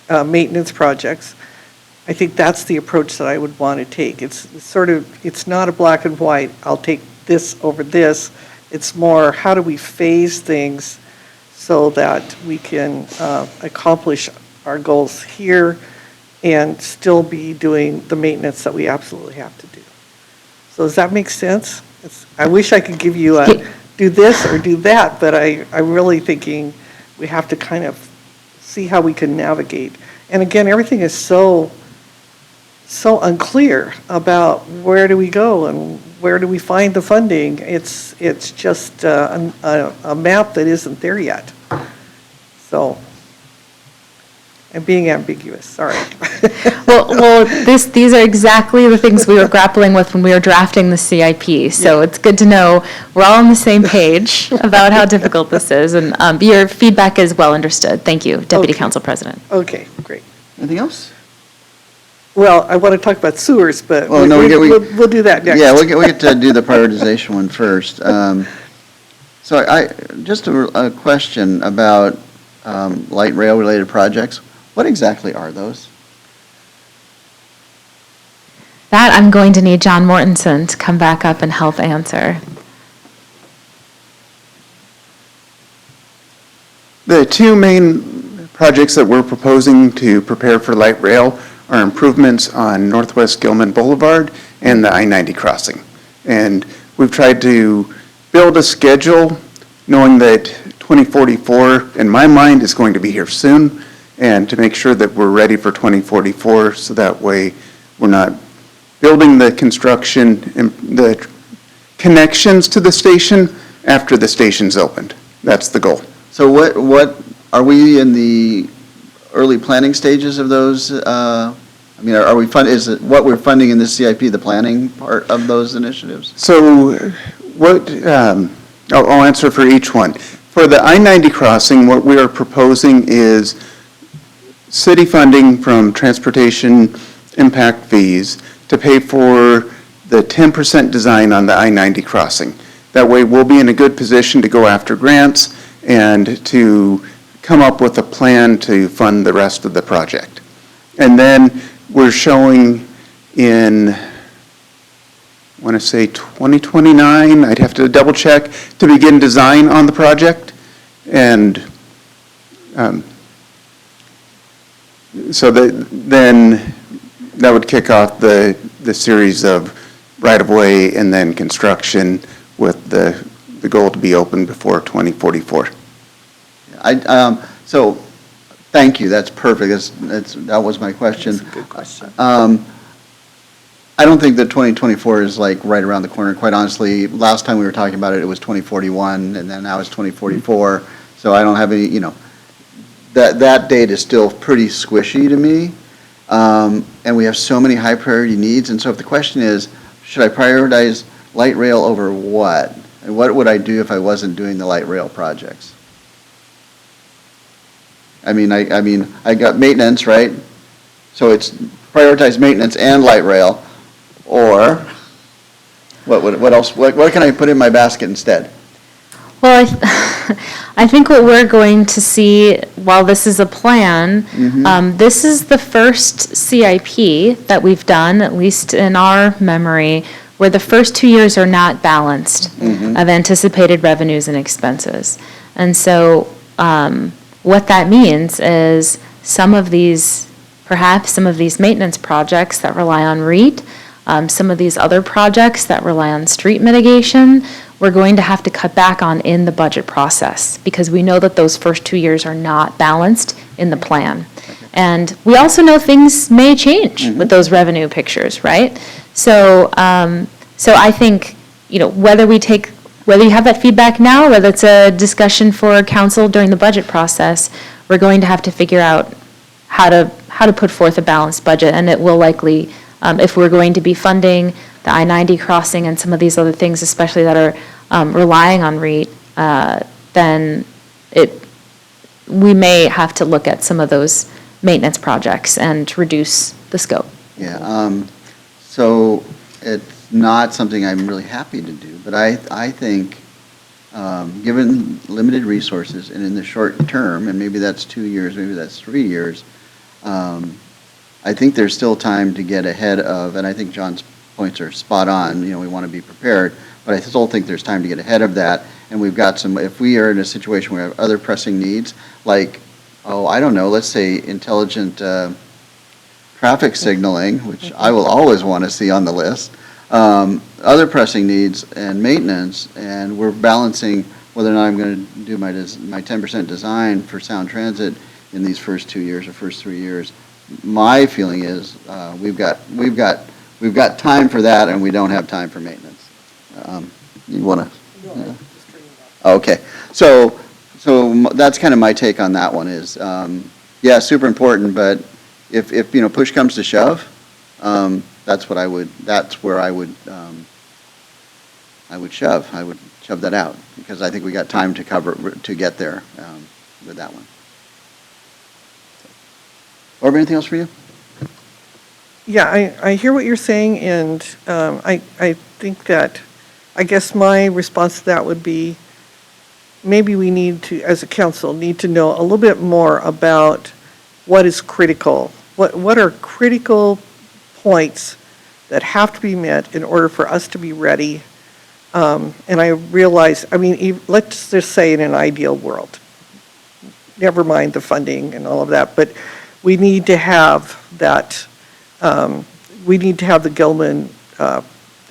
Speaker 2: maintenance projects, I think that's the approach that I would want to take. It's sort of, it's not a black and white, I'll take this over this. It's more, how do we phase things so that we can accomplish our goals here and still be doing the maintenance that we absolutely have to do. So does that make sense? I wish I could give you a do this or do that, but I'm really thinking we have to kind of see how we can navigate. And again, everything is so unclear about where do we go and where do we find the funding. It's just a map that isn't there yet. So I'm being ambiguous, sorry.
Speaker 6: Well, these are exactly the things we were grappling with when we were drafting the CIP. So it's good to know we're all on the same page about how difficult this is, and your feedback is well understood. Thank you, Deputy
Speaker 2: Okay.
Speaker 6: Council President.
Speaker 2: Okay, great.
Speaker 1: Anything else?
Speaker 2: Well, I want to talk about sewers, but
Speaker 1: Well, no,
Speaker 2: we'll do that next.
Speaker 1: Yeah, we get to do the prioritization one first. So just a question about light rail-related projects. What exactly are those?
Speaker 6: That I'm going to need John Mortensen to come back up and help answer.
Speaker 8: The two main projects that we're proposing to prepare for light rail are improvements on Northwest Gilman Boulevard and the I-90 crossing. And we've tried to build a schedule knowing that 2044, in my mind, is going to be here soon, and to make sure that we're ready for 2044, so that way we're not building the construction and the connections to the station after the station's opened. That's the goal.
Speaker 1: So what, are we in the early planning stages of those? I mean, are we is it what we're funding in this CIP, the planning part of those initiatives?
Speaker 8: So I'll answer for each one. For the I-90 crossing, what we are proposing is city funding from transportation impact fees to pay for the 10% design on the I-90 crossing. That way, we'll be in a good position to go after grants and to come up with a plan to fund the rest of the project. And then we're showing in, I want to say 2029, I'd have to double check, to begin design on the project. And so then that would kick off the series of right-of-way and then construction with the goal to be open before 2044.
Speaker 1: So, thank you, that's perfect, that was my question.
Speaker 2: That's a good question.
Speaker 1: I don't think that 2024 is like right around the corner, quite honestly. Last time we were talking about it, it was 2041, and then now it's 2044, so I don't have any, that date is still pretty squishy to me. And we have so many high priority needs, and so if the question is, should I prioritize light rail over what? And what would I do if I wasn't doing the light rail projects? I mean, I got maintenance, right? So it's prioritize maintenance and light rail, or what else, what can I put in my basket instead?
Speaker 6: Well, I think what we're going to see, while this is a plan, this is the first CIP that we've done, at least in our memory, where the first 2 years are not balanced of anticipated revenues and expenses. And so what that means is perhaps some of these maintenance projects that rely on REIT, some of these other projects that rely on street mitigation, we're going to have to cut back on in the budget process because we know that those first 2 years are not balanced in the plan. And we also know things may change with those revenue pictures, right? So I think, whether you have that feedback now, whether it's a discussion for council during the budget process, we're going to have to figure out how to put forth a balanced budget, and it will likely, if we're going to be funding the I-90 crossing and some of these other things, especially that are relying on REIT, then we may have to look at some of those maintenance projects and reduce the scope.
Speaker 1: Yeah, so it's not something I'm really happy to do, but I think, given limited resources and in the short term, and maybe that's 2 years, maybe that's 3 years, I think there's still time to get ahead of, and I think John's points are spot on, we want to be prepared, but I still think there's time to get ahead of that, and we've got if we are in a situation where we have other pressing needs, like, I don't know, let's say intelligent traffic signaling, which I will always want to see on the list, other pressing needs and maintenance, and we're balancing whether or not I'm going to do my 10% design for sound transit in these first 2 years or first 3 years. My feeling is we've got time for that, and we don't have time for maintenance. You want to? Okay, so that's kind of my take on that one. Is yeah, super important, but if push comes to shove, that's where I would shove. I would shove that out because I think we got time to get there with that one. Or anything else for you?
Speaker 2: Yeah, I hear what you're saying, and I think that, I guess my response to that would be, maybe we need to, as a council, need to know a little bit more about what is critical. What are critical points that have to be met in order for us to be ready? And I realize, I mean, let's just say in an ideal world, never mind the funding and all of that, but we need to have that, we need to have the Gilman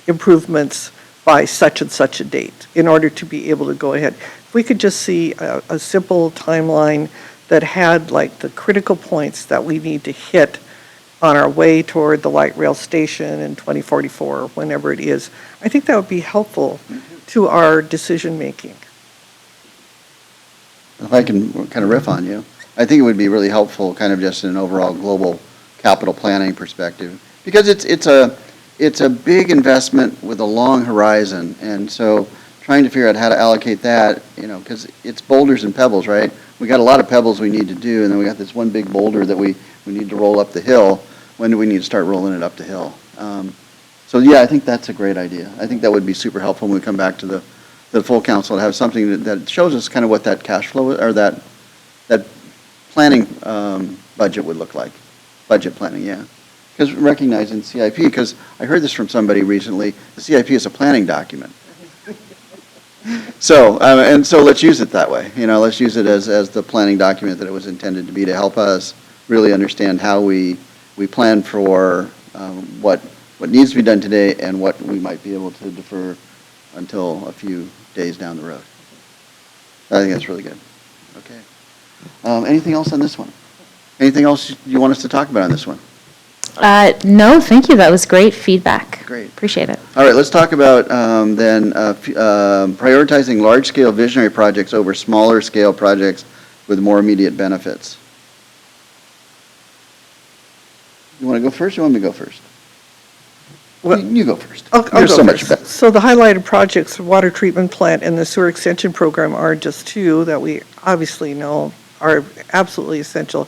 Speaker 2: improvements by such and such a date in order to be able to go ahead. If we could just see a simple timeline that had like the critical points that we need to hit on our way toward the light rail station in 2044, whenever it is, I think that would be helpful to our decision-making.
Speaker 1: If I can kind of riff on you, I think it would be really helpful, kind of just in an overall global capital planning perspective, because it's a big investment with a long horizon, and so trying to figure out how to allocate that, because it's boulders and pebbles, right? We got a lot of pebbles we need to do, and then we got this one big boulder that we need to roll up the hill. When do we need to start rolling it up the hill? So yeah, I think that's a great idea. I think that would be super helpful when we come back to the full council to have something that shows us kind of what that cash flow, or that planning budget would look like. Budget planning, yeah. Because recognizing CIP, because I heard this from somebody recently, the CIP is a planning document. So, and so let's use it that way. Let's use it as the planning document that it was intended to be, to help us really understand how we plan for what needs to be done today and what we might be able to defer until a few days down the road. I think that's really good. Okay. Anything else on this one? Anything else you want us to talk about on this one?
Speaker 6: No, thank you. That was great feedback.
Speaker 1: Great.
Speaker 6: Appreciate it.
Speaker 1: All right, let's talk about then prioritizing large-scale visionary projects over smaller-scale projects with more immediate benefits. You want to go first, or you want me to go first?
Speaker 2: Well,
Speaker 1: You go first.
Speaker 2: I'll
Speaker 1: You're
Speaker 2: go
Speaker 1: so much
Speaker 2: first.
Speaker 1: better.
Speaker 2: So the highlighted projects, the water treatment plant and the sewer extension program are just two that we obviously know are absolutely essential.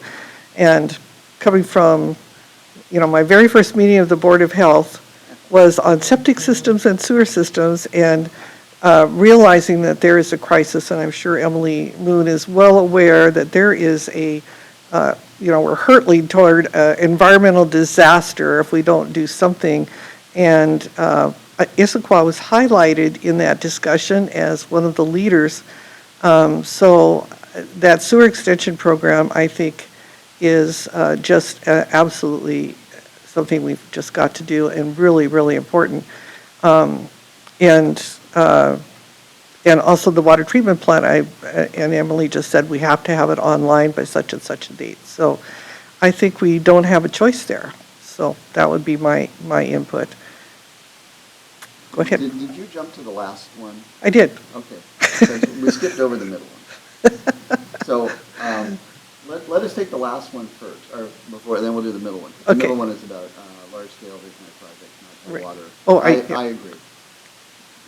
Speaker 2: And coming from, my very first meeting of the Board of Health was on septic systems and sewer systems, and realizing that there is a crisis, and I'm sure Emily Moon is well aware that there is we're hurtling toward environmental disaster if we don't do something. And Issaquah was highlighted in that discussion as one of the leaders. So that sewer extension program, I think, is just absolutely something we've just got to do, and really, really important. And also the water treatment plant, and Emily just said we have to have it online by such and such a date. So I think we don't have a choice there. So that would be my input. Go ahead.
Speaker 1: Did you jump to the last one?
Speaker 2: I did.
Speaker 1: Okay. Because we skipped over the middle one. So let us take the last one first, or before, then we'll do the middle one. The
Speaker 2: Okay.
Speaker 1: middle one is about large-scale visionary projects, not
Speaker 2: Right.
Speaker 1: water.
Speaker 2: Oh,
Speaker 1: I agree.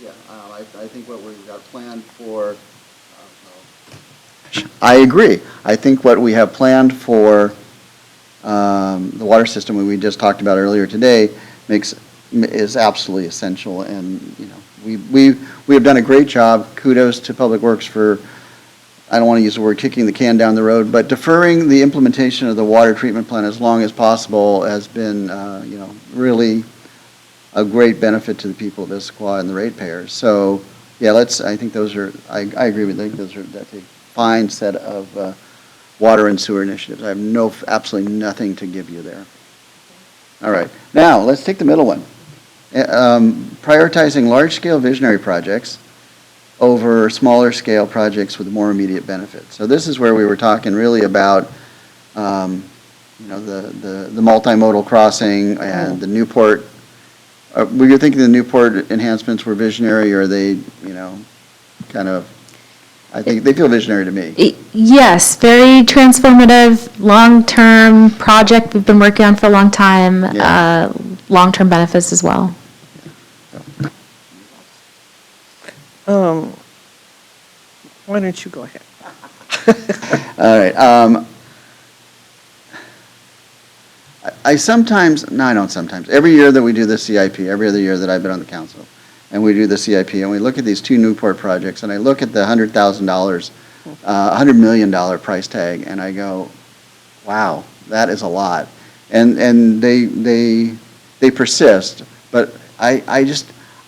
Speaker 1: Yeah, I think what we've got planned for, I agree. I think what we have planned for the water system we just talked about earlier today is absolutely essential, and we have done a great job. Kudos to Public Works for, I don't want to use the word kicking the can down the road, but deferring the implementation of the water treatment plant as long as possible has been really a great benefit to the people of Issaquah and the ratepayers. So yeah, I think those are, I agree with you. That's a fine set of water and sewer initiatives. I have absolutely nothing to give you there. All right, now let's take the middle one. Prioritizing large-scale visionary projects over smaller-scale projects with more immediate benefits. So this is where we were talking really about, the multimodal crossing and the Newport. Were you thinking the Newport enhancements were visionary, or are they, kind of? I think they feel visionary to me.
Speaker 6: Yes, very transformative, long-term project we've been working on for a long time.
Speaker 1: Yeah.
Speaker 6: Long-term benefits as well.
Speaker 2: Why don't you go ahead?
Speaker 1: All right. I sometimes, no, I don't sometimes, every year that we do the CIP, every other year that I've been on the council, and we do the CIP, and we look at these two Newport projects, and I look at the $100,000, $100 million price tag, and I go, wow, that is a lot. And they persist, but I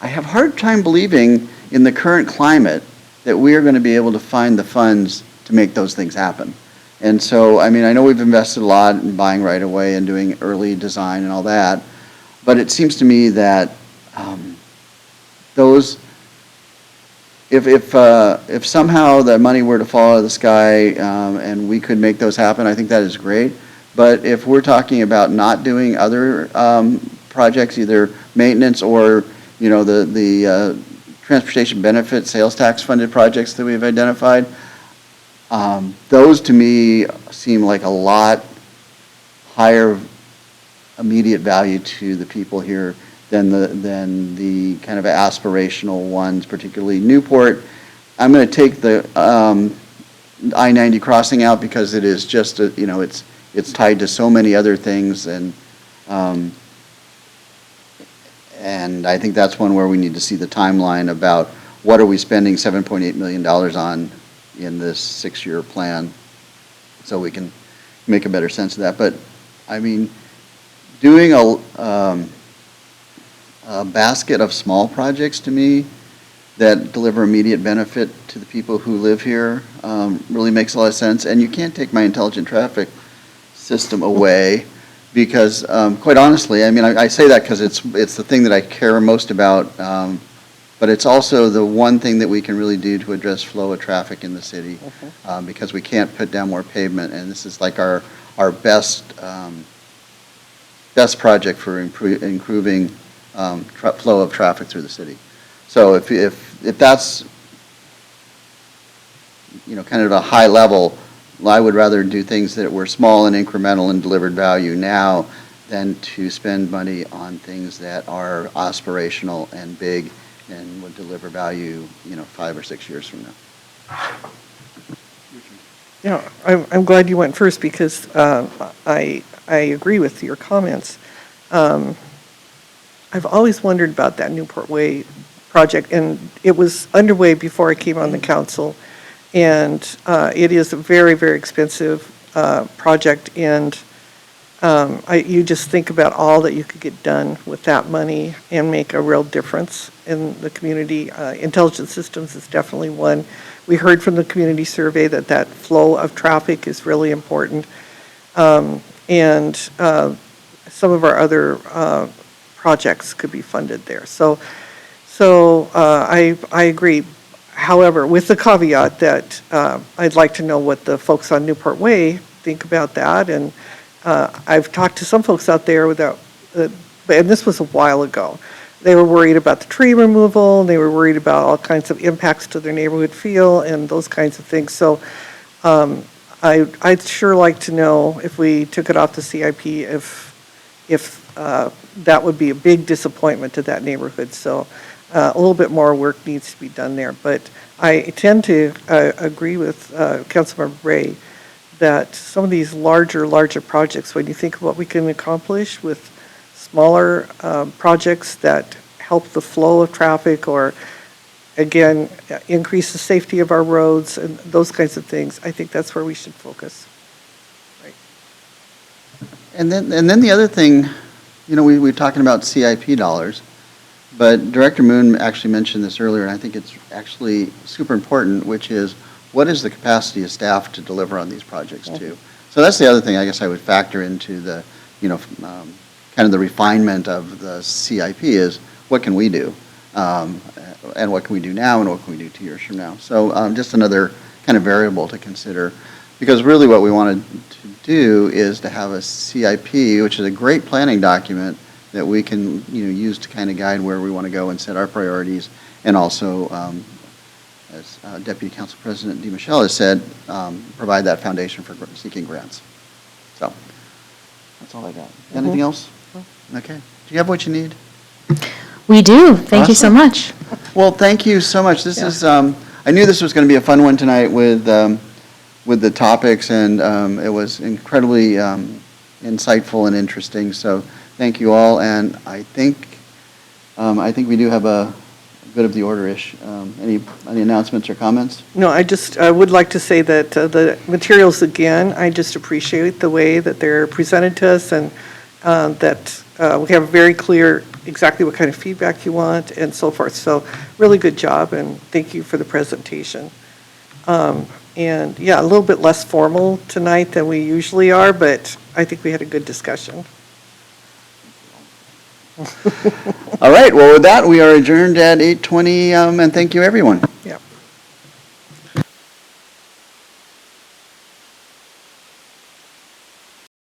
Speaker 1: have a hard time believing in the current climate that we are going to be able to find the funds to make those things happen. And so, I mean, I know we've invested a lot in buying right away and doing early design and all that, but it seems to me that those, if somehow the money were to fall out of the sky and we could make those happen, I think that is great. But if we're talking about not doing other projects, either maintenance or, you know, the transportation benefit, sales tax funded projects that we've identified, those to me seem like a lot higher immediate value to the people here than the kind of aspirational ones, particularly Newport. I'm going to take the I-90 crossing out because it is just, you know, it's tied to so many other things, and I think that's one where we need to see the timeline about what are we spending $7.8 million on in this 6-year plan, so we can make a better sense of that. But, I mean, doing a basket of small projects to me that deliver immediate benefit to the people who live here really makes a lot of sense. And you can't take my intelligent traffic system away because, quite honestly, I mean, I say that because it's the thing that I care most about, but it's also the one thing that we can really do to address flow of traffic in the city, because we can't put down more pavement, and this is like our best project for improving flow of traffic through the city. So if that's, you know, kind of a high level, I would rather do things that were small and incremental and delivered value now than to spend money on things that are aspirational and big and would deliver value, you know, 5 or 6 years from now.
Speaker 2: Yeah, I'm glad you went first because I agree with your comments. I've always wondered about that Newport Way project, and it was underway before I came on the council, and it is a very, very expensive project, and you just think about all that you could get done with that money and make a real difference in the community. Intelligent systems is definitely one. We heard from the community survey that flow of traffic is really important. And some of our other projects could be funded there. So I agree. However, with the caveat that I'd like to know what the folks on Newport Way think about that. And I've talked to some folks out there and this was a while ago. They were worried about the tree removal, and they were worried about all kinds of impacts to their neighborhood feel and those kinds of things. So I'd sure like to know if we took it off the CIP, if that would be a big disappointment to that neighborhood. So a little bit more work needs to be done there. But I tend to agree with Councilmember Ray that some of these larger projects, when you think of what we can accomplish with smaller projects that help the flow of traffic or, again, increase the safety of our roads and those kinds of things, I think that's where we should focus. Right.
Speaker 1: And then the other thing, you know, we're talking about CIP dollars, but Director Moon actually mentioned this earlier, and I think it's actually super important, which is what is the capacity of staff to deliver on these projects too? So that's the other thing I guess I would factor into the, you know, kind of the refinement of the CIP is what can we do? And what can we do now and what can we do 2 years from now? So just another kind of variable to consider, because really what we wanted to do is to have a CIP, which is a great planning document that we can, you know, use to kind of guide where we want to go and set our priorities, and also, as Deputy Council President DeMichelle has said, provide that foundation for seeking grants. So that's all I got. Anything else? Okay. Do you have what you need?
Speaker 6: We do. Thank you so
Speaker 1: Awesome.
Speaker 6: much.
Speaker 1: Well, thank you so much. This is, I knew this was going to be a fun one tonight with the topics, and it was incredibly insightful and interesting. So thank you all, and I think we do have a bit of the order-ish. Any announcements or comments?
Speaker 2: No, I would like to say that the materials, again, I just appreciate the way that they're presented to us, and that we have very clear exactly what kind of feedback you want and so forth. So really good job, and thank you for the presentation. And yeah, a little bit less formal tonight than we usually are, but I think we had a good discussion.
Speaker 1: All right, well, with that, we are adjourned at 8:20, and thank you, everyone.